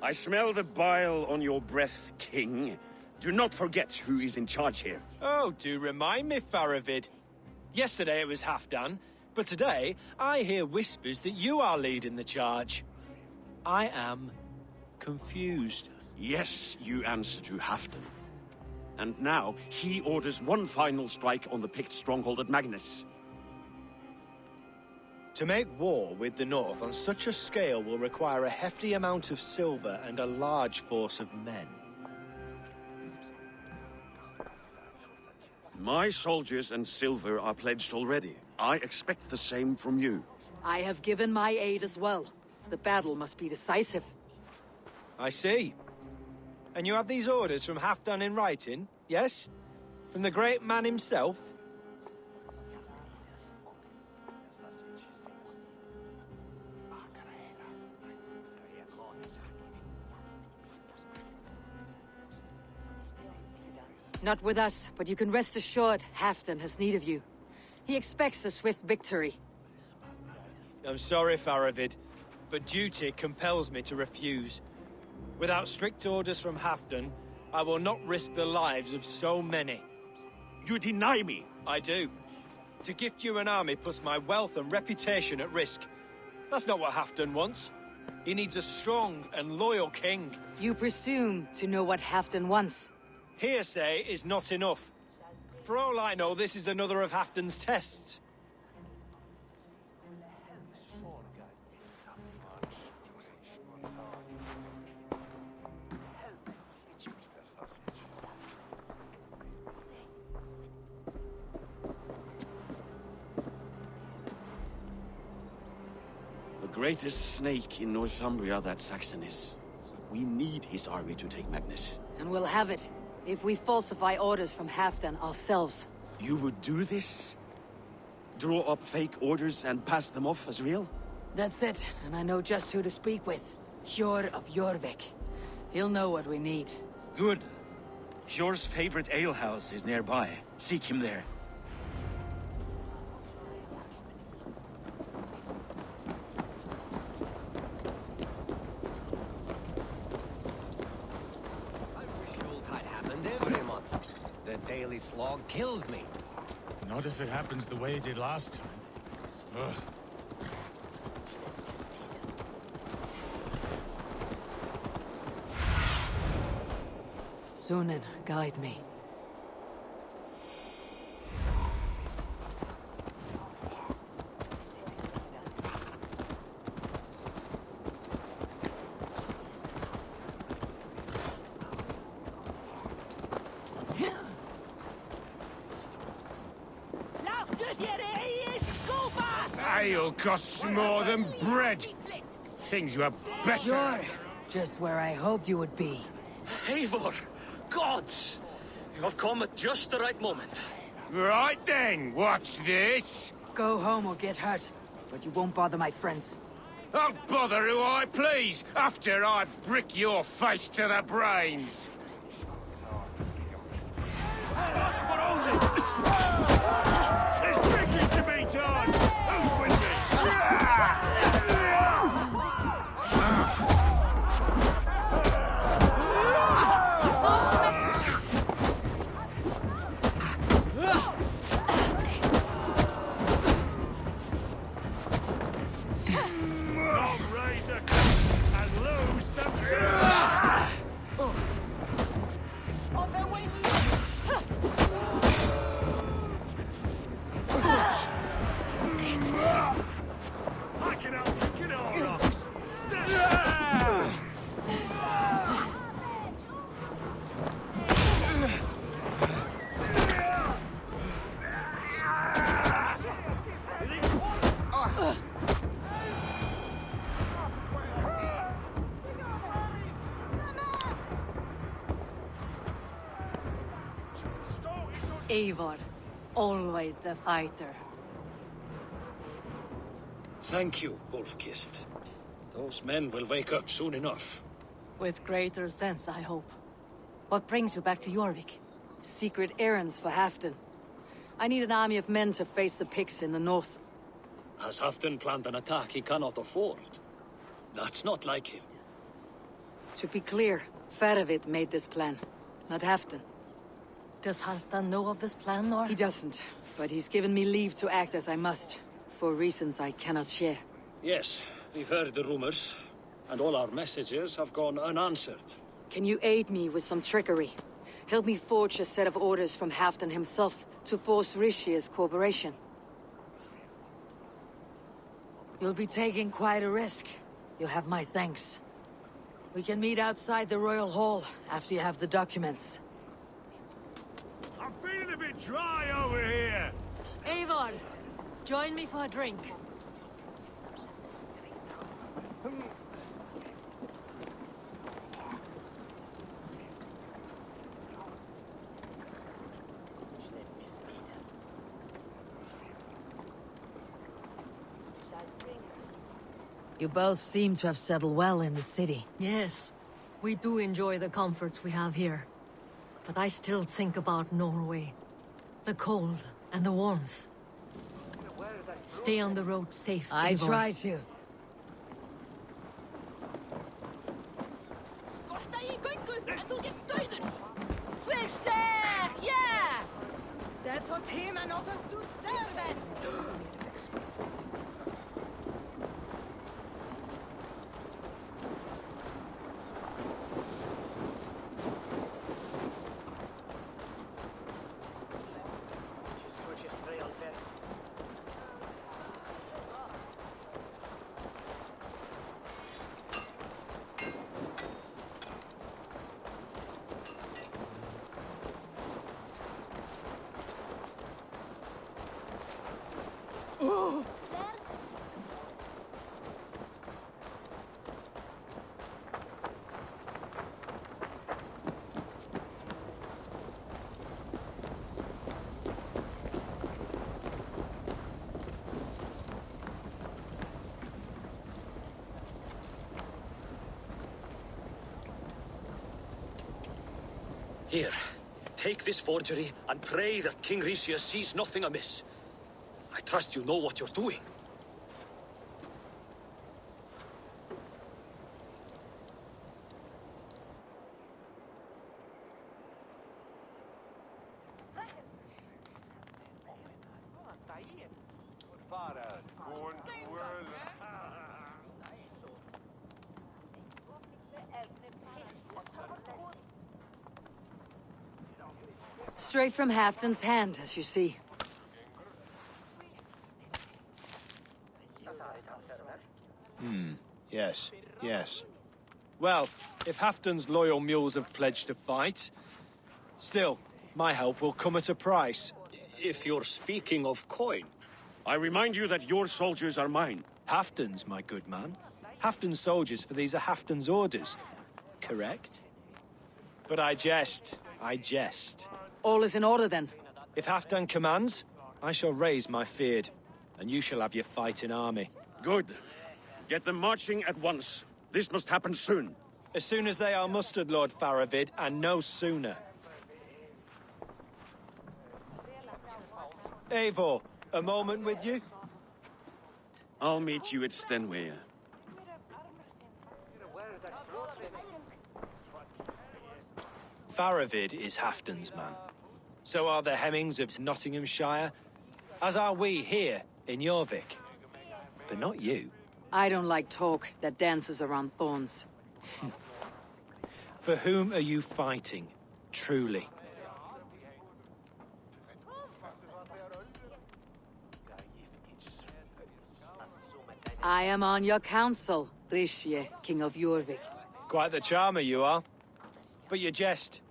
I smell the bile on your breath, King. Do not forget who is in charge here. Oh, do remind me, Faravid. Yesterday it was Halfdan, but today I hear whispers that you are leading the charge. I am confused. Yes, you answer to Halfdan. And now, he orders one final strike on the Pict stronghold at Magnus. To make war with the North on such a scale will require a hefty amount of silver and a large force of men. My soldiers and silver are pledged already. I expect the same from you. I have given my aid as well. The battle must be decisive. I see. And you have these orders from Halfdan in writing, yes? From the great man himself? Not with us, but you can rest assured Halfdan has need of you. He expects a swift victory. I'm sorry, Faravid, but duty compels me to refuse. Without strict orders from Halfdan, I will not risk the lives of so many. You deny me? I do. To gift you an army puts my wealth and reputation at risk. That's not what Halfdan wants. He needs a strong and loyal king. You presume to know what Halfdan wants. Hearsay is not enough. For all I know, this is another of Halfdan's tests. greatest snake in Northumbria that Saxon is. We need his army to take Magnus. And we'll have it, if we falsify orders from Halfdan ourselves. You would do this? Draw up fake orders and pass them off as real? That's it, and I know just who to speak with. Hjor of Eurvic. He'll know what we need. Good. Hjor's favorite alehouse is nearby. Seek him there. The daily slog kills me. Not if it happens the way it did last time. Ugh. Sunan, guide me. Ale costs more than bread. Things you have better. Sure. Just where I hoped you would be. Eivor! Gods! You have come at just the right moment. Right then, what's this? Go home or get hurt, but you won't bother my friends. I'll bother who I please, after I brick your face to the brains. There's drinking to be done! Who's with me? Eivor, always the fighter. Thank you, Wolf-Kissed. Those men will wake up soon enough. With greater sense, I hope. What brings you back to Eurvik? Secret errands for Halfdan. I need an army of men to face the Picts in the north. Has Halfdan planned an attack he cannot afford? That's not like him. To be clear, Faravid made this plan, not Halfdan. Does Halfdan know of this plan, or? He doesn't, but he's given me leave to act as I must, for reasons I cannot share. Yes, we've heard the rumors, and all our messages have gone unanswered. Can you aid me with some trickery? Help me forge a set of orders from Halfdan himself to force Rishia's cooperation. You'll be taking quite a risk. You'll have my thanks. We can meet outside the Royal Hall after you have the documents. I'm feeling a bit dry over here. Eivor, join me for a drink. You both seem to have settled well in the city. Yes, we do enjoy the comforts we have here. But I still think about Norway. The cold and the warmth. Stay on the road safe, I Eivor. try to. Here, take this forgery and pray that King Ricius sees nothing amiss. I trust you know what you're doing. Straight from Halfdan's hand, as you see. Yes, yes. Well, if Halfdan's loyal mules have pledged to fight, still, my help will come at a price. If you're speaking of coin. I remind you that your soldiers are mine. Halfdan's, my good man. Halfdan's soldiers, for these are Halfdan's orders. Correct? But I jest. I jest. All is in order, then. If Halfdan commands, I shall raise my feared, and you shall have your fighting army. Good. Get them marching at once. This must happen soon. As soon as they are mustered, Lord Faravid, and no sooner. Eivor, a moment with you? I'll meet you at Stenway. Faravid is Halfdan's man. So are the Hemmings of Nottinghamshire, as are we here in Eurvik. But not you. I don't like talk that dances around thorns. For whom are you fighting, truly? I am on your council, Ricius, King of Eurvik. Quite the charmer you are. But you jest.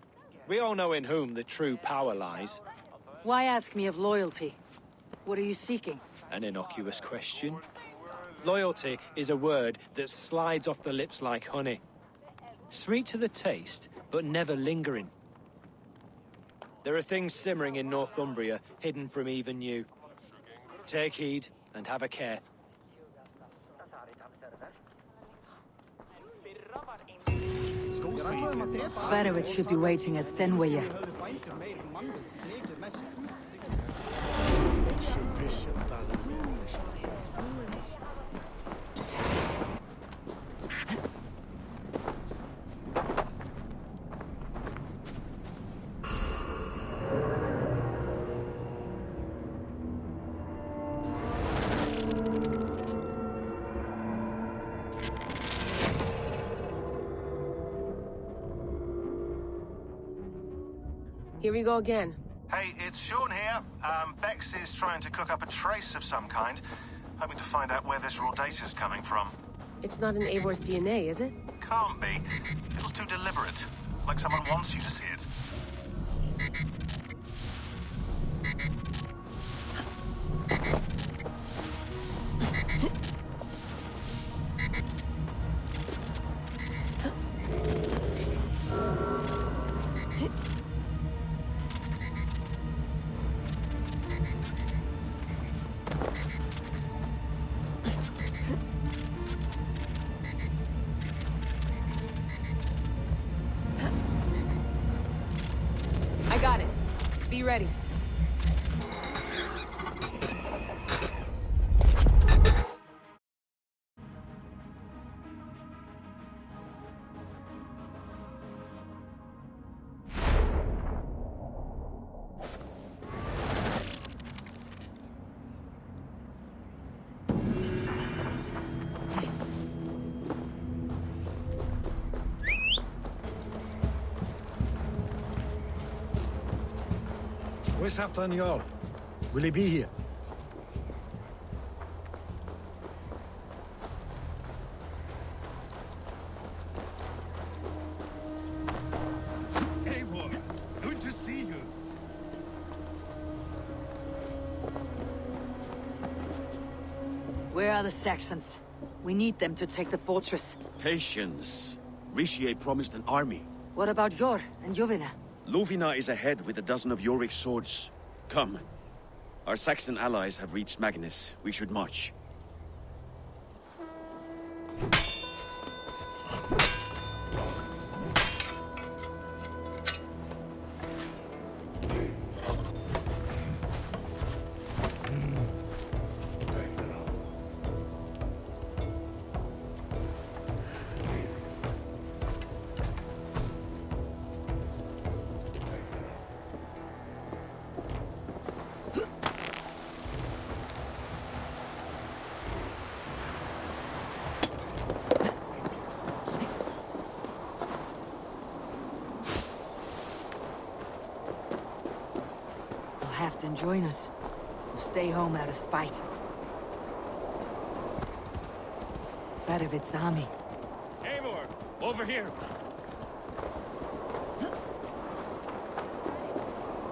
We all know in whom the true power lies. Why ask me of loyalty? What are you seeking? An innocuous question. Loyalty is a word that slides off the lips like honey. Sweet to the taste, but never lingering. There are things simmering in Northumbria, hidden from even you. Take heed, and have a care. Faravid should be waiting at Stenway. Here we go again. Hey, it's Sean here. Bex is trying to cook up a trace of some kind, hoping to find out where this raw data's coming from. It's not in Eivor's DNA, is it? Can't be. Feels too deliberate, like someone wants you to see it. I got it. Be ready. Where's Halfdan Jarl? Will he be here? Eivor, good to see you. Where are the Saxons? We need them to take the fortress. Patience. Ricius promised an army. What about Jor and Jovina? Lovina is ahead with a dozen of Eurvik's swords. Come. Our Saxon allies have reached Magnus. We should march. Halfdan join us, or stay home out of spite? Faravid's army. Eivor, over here.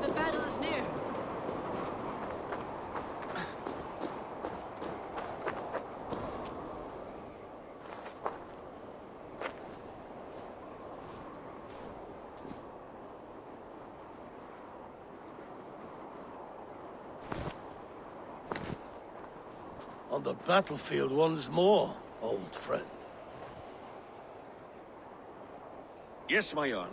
The battle is near. On the battlefield once more, old friend. Yes, my Jarl.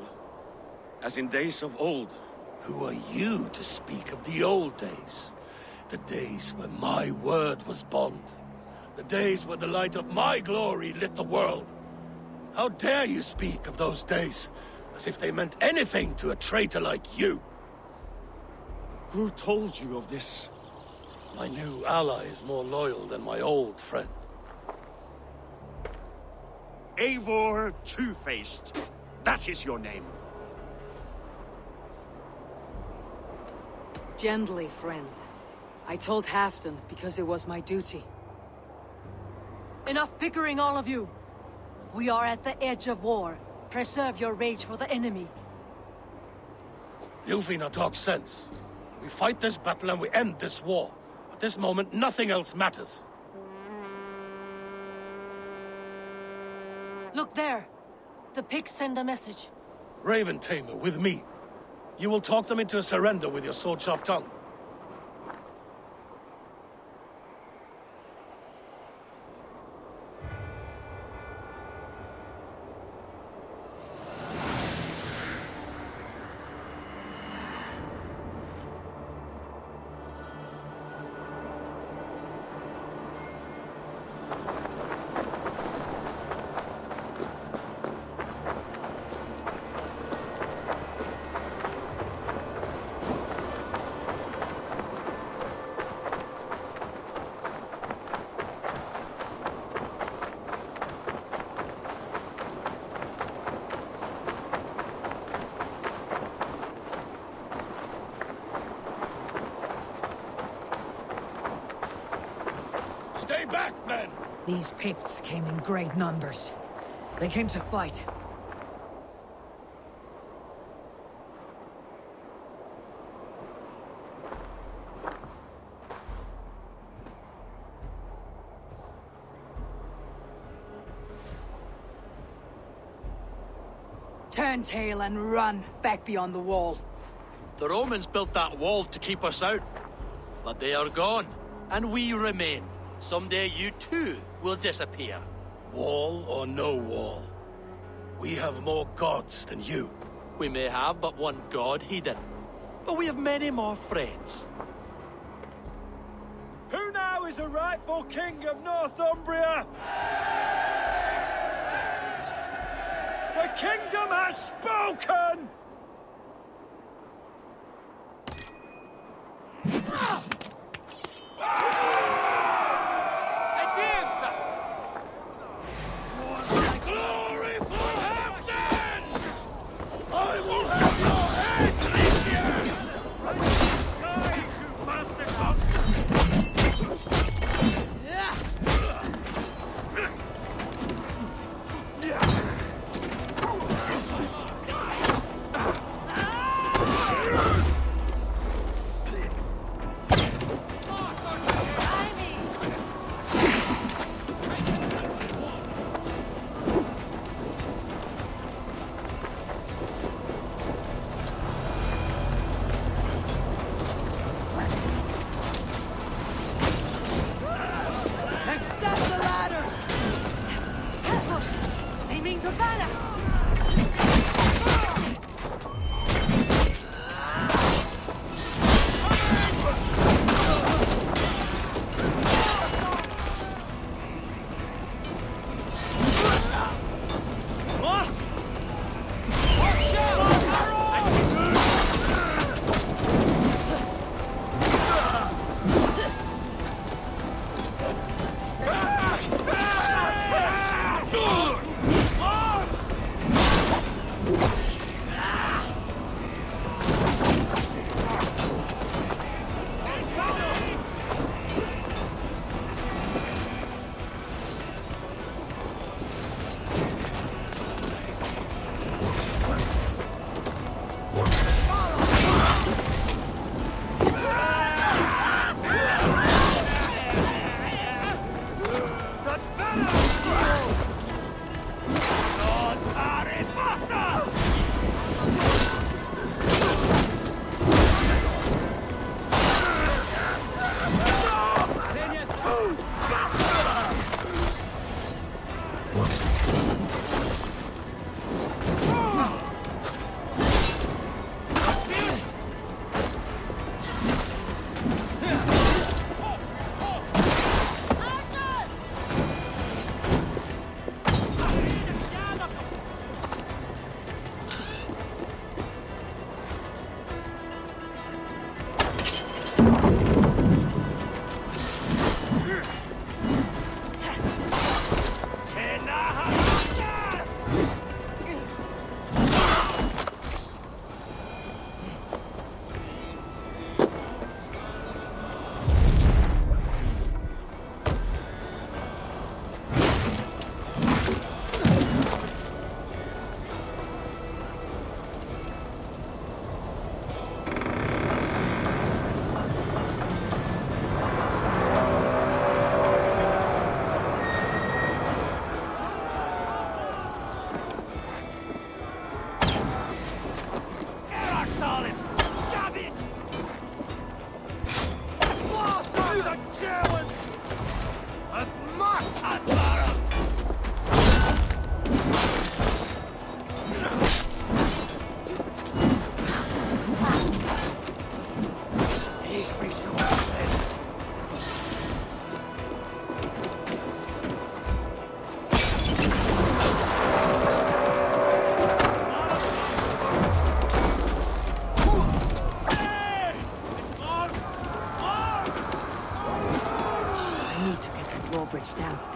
As in days of old. Who are you to speak of the old days? The days when my word was bond. The days when the light of my glory lit the world. How dare you speak of those days, as if they meant anything to a traitor like you? Who told you of this? My new ally is more loyal than my old friend. Eivor Two-Faced. That is your name. Gently, friend. I told Halfdan because it was my duty. Enough bickering, all of you. We are at the edge of war. Preserve your rage for the enemy. Ljufina talks sense. We fight this battle and we end this war. At this moment, nothing else matters. Look there. The pigs send a message. Raven Tamer, with me. You will talk them into a surrender with your sword-sharp tongue. Stay back, men! These Picts came in great numbers. They came to fight. Turn tail and run back beyond the wall. The Romans built that wall to keep us out. But they are gone, and we remain. Someday you too will disappear. Wall or no wall, we have more gods than you. We may have but one god, Hedon. But we have many more friends. Who now is the rightful king of Northumbria? The kingdom has spoken! Glory for Halfdan! I will have your head, Lydia! Skies, you bastard dogs! drawbridge down.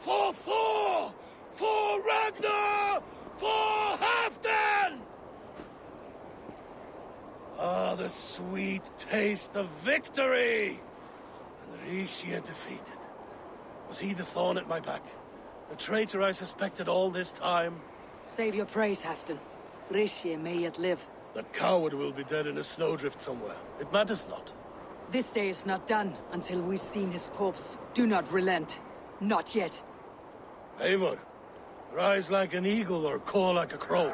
For Thor! For Ragnar! For Halfdan! Ah, the sweet taste of victory! And Rishia defeated. Was he the thorn at my back? The traitor I suspected all this time? Save your praise, Halfdan. Rishia may yet live. That coward will be dead in a snowdrift somewhere. It matters not. This day is not done until we've seen his corpse. Do not relent. Not yet. Eivor, rise like an eagle or caw like a crow.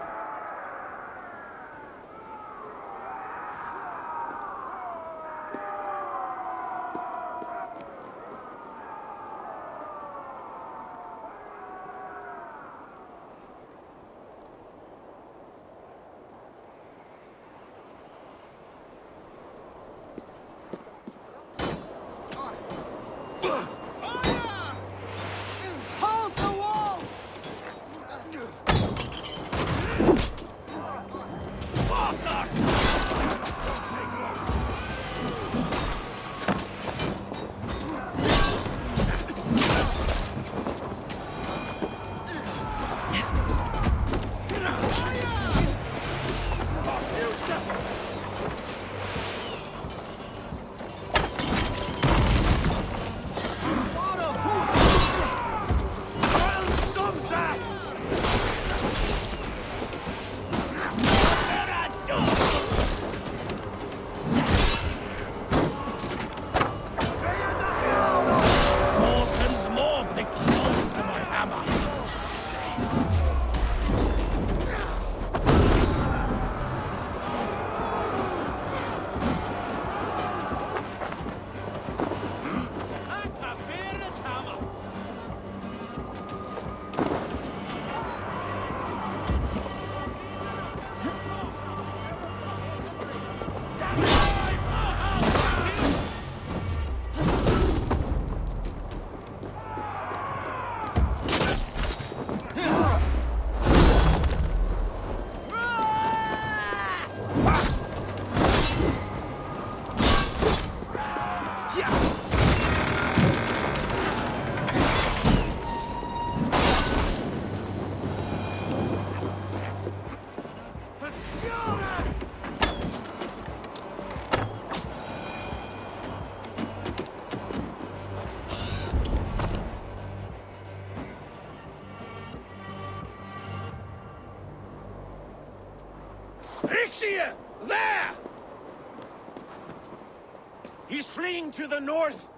Eurvicscire! There! He's fleeing to the north.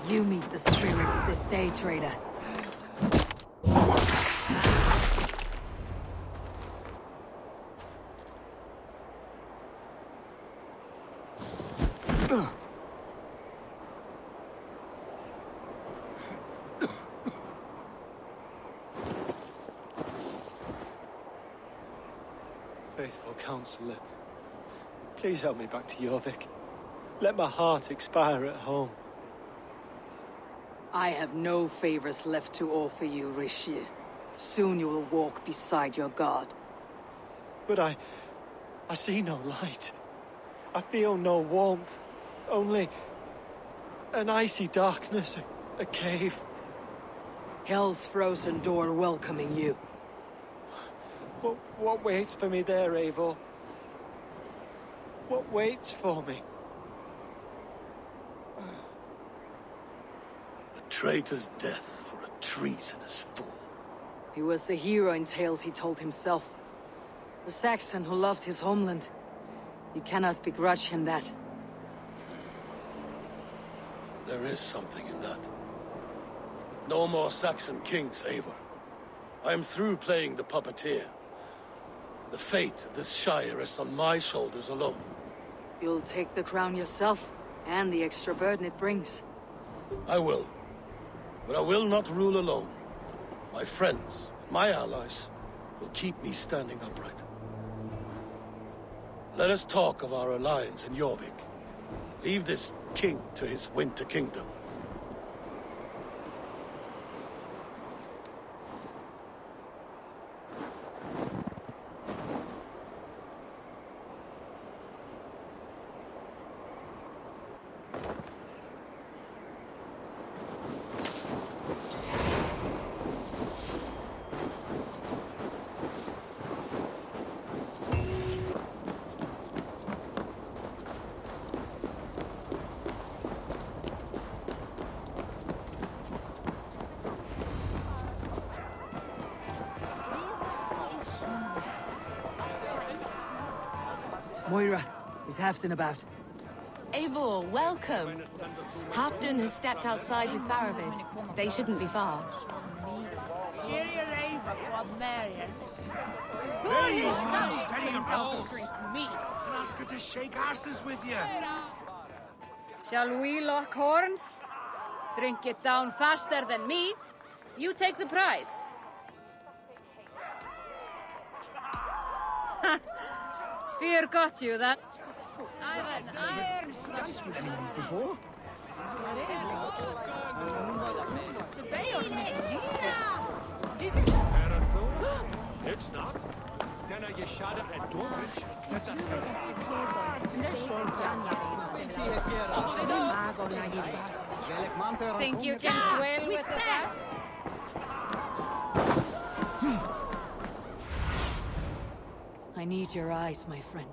You meet the spirits this day, traitor. Faithful counselor, please help me back to Eurvik. Let my heart expire at home. I have no favors left to offer you, Eurvicscire. Soon you will walk beside your god. But I see no light. I feel no warmth. Only an icy darkness, a cave. Hell's frozen door welcoming you. What waits for me there, Eivor? What waits for me? A traitor's death for a treasonous fool. He was the hero in tales he told himself. The Saxon who loved his homeland. You cannot begrudge him that. There is something in that. No more Saxon kings, Eivor. I am through playing the puppeteer. The fate of this Shire rests on my shoulders alone. You'll take the crown yourself, and the extra burden it brings. I will. But I will not rule alone. My friends, my allies, will keep me standing upright. Let us talk of our alliance in Eurvik. Leave this king to his winter kingdom. Moira, is Halfdan about? Eivor, welcome. Halfdan has stepped outside with Faravid. They shouldn't be far. Steady your balls. And ask her to shake asses with you. Shall we lock horns? Drink it down faster than me. You take the prize. Fear got you then. I've an iron Danced with anyone before? It's not. Then I shot it at Dormich. Think you can swell with the bat? I need your eyes, my friend.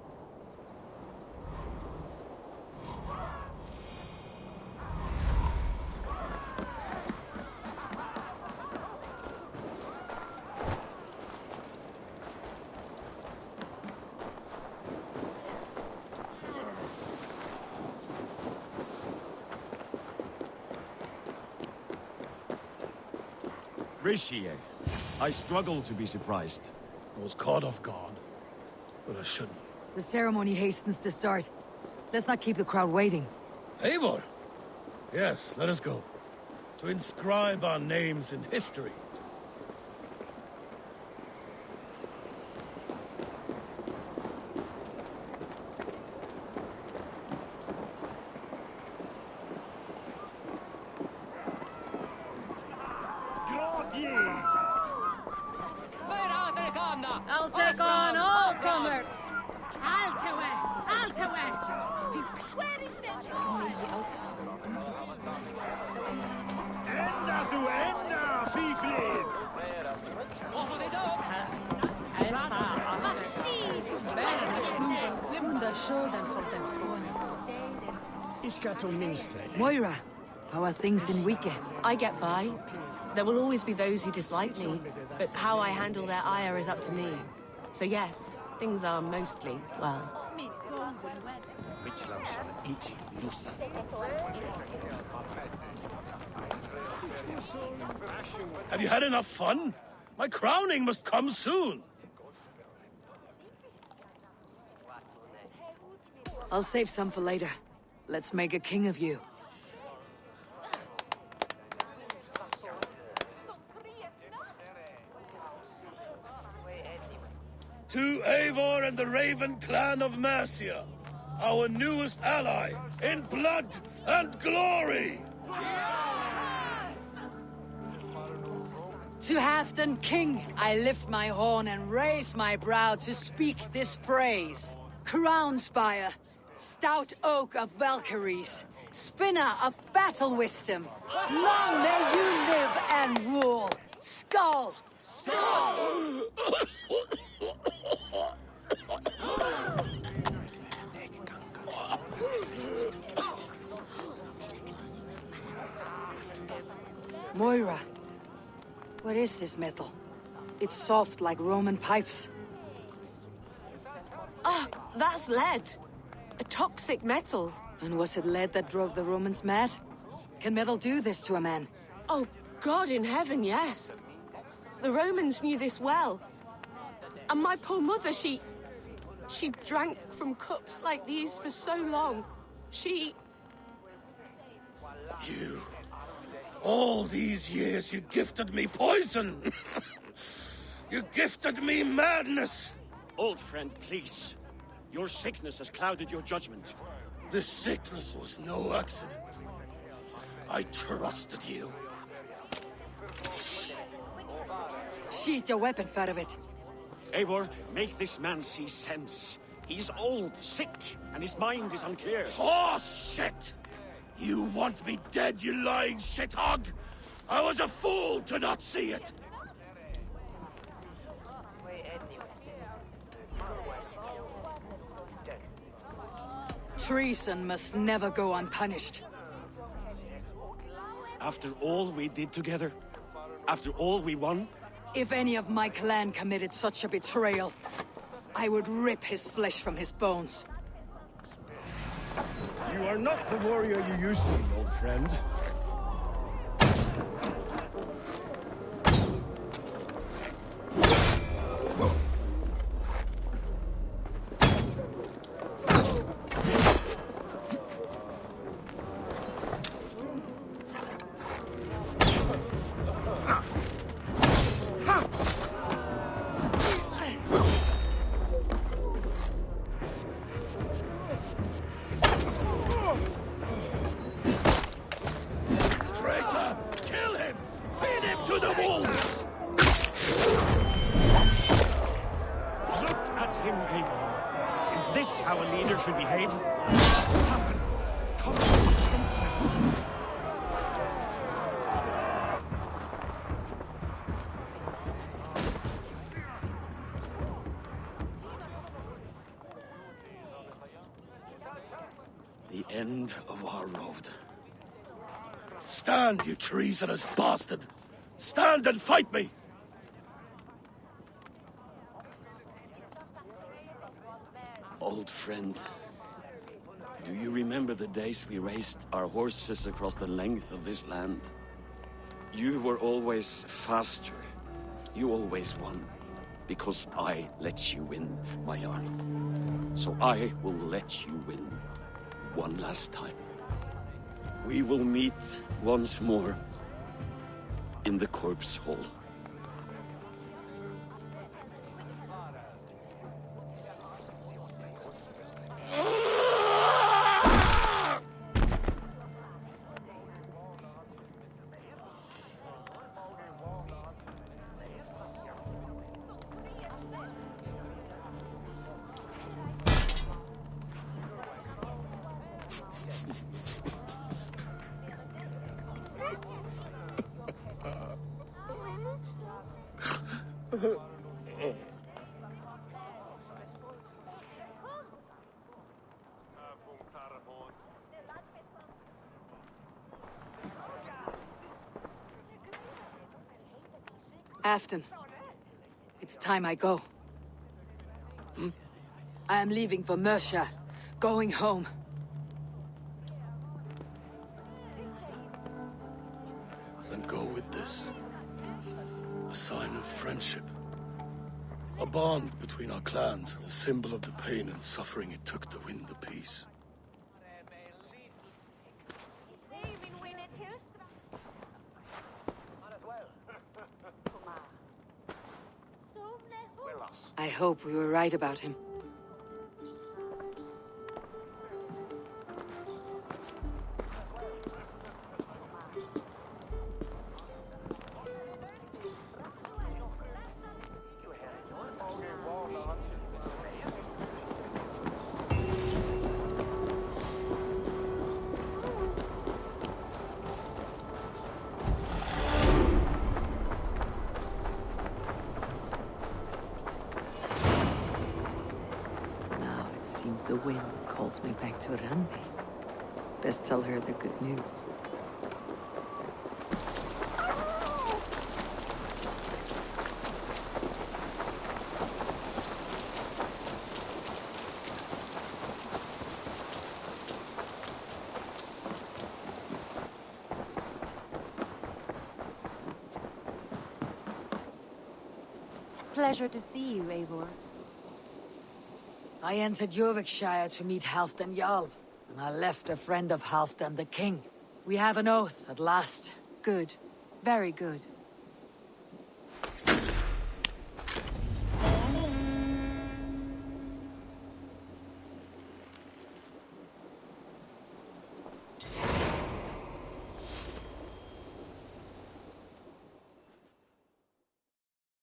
Eurvicscire. I struggle to be surprised. I was caught off guard, but I shouldn't. The ceremony hastens to start. Let's not keep the crowd waiting. Eivor! Yes, let us go. To inscribe our names in history. I'll take on all comers. Altawe! Where is the joy? Enda du enda, fiflid! Moira, how are things in weekend? I get by. There will always be those who dislike me, but how I handle their ire is up to me. So yes, things are mostly well. Have you had enough fun? My crowning must come soon. I'll save some for later. Let's make a king of you. To Eivor and the Raven clan of Mercia, our newest ally in blood and glory! To Halfdan King, I lift my horn and raise my brow to speak this praise. Crown spire, stout oak of Valkyries, spinner of battle wisdom. Long may you live and rule. Skull! Skull! Moira, what is this metal? It's soft like Roman pipes. Ah, that's lead. A toxic metal. And was it lead that drove the Romans mad? Can metal do this to a man? Oh, God in heaven, yes. The Romans knew this well. And my poor mother, she drank from cups like these for so long. You... All these years you gifted me poison! You gifted me madness! Old friend, please. Your sickness has clouded your judgment. This sickness was no accident. I trusted you. Sheath your weapon, Faravid. Eivor, make this man see sense. He's old, sick, and his mind is unclear. Horse shit! You want me dead, you lying shithog? I was a fool to not see it! Treason must never go unpunished. After all we did together? After all we won? If any of my clan committed such a betrayal, I would rip his flesh from his bones. You are not the warrior you used to be, old friend. Traitor! Kill him! Feed him to the wolves! Look at him, Eivor. Is this how a leader should behave? Halfdan, come to your senses. The end of our road. Stand, you treasonous bastard! Stand and fight me! Old friend, do you remember the days we raced our horses across the length of this land? You were always faster. You always won. Because I let you win, my Jarl. So I will let you win. One last time. We will meet once more in the corpse hall. Halfdan, it's time I go. I am leaving for Mercia, going home. Then go with this. A sign of friendship. A bond between our clans, a symbol of the pain and suffering it took to win the peace. I hope we were right about him. Seems the wind calls me back to Randi. Best tell her the good news. Pleasure to see you, Eivor. I entered Eurvicscire to meet Halfdan Jarl, and I left a friend of Halfdan the king. We have an oath at last. Good. Very good.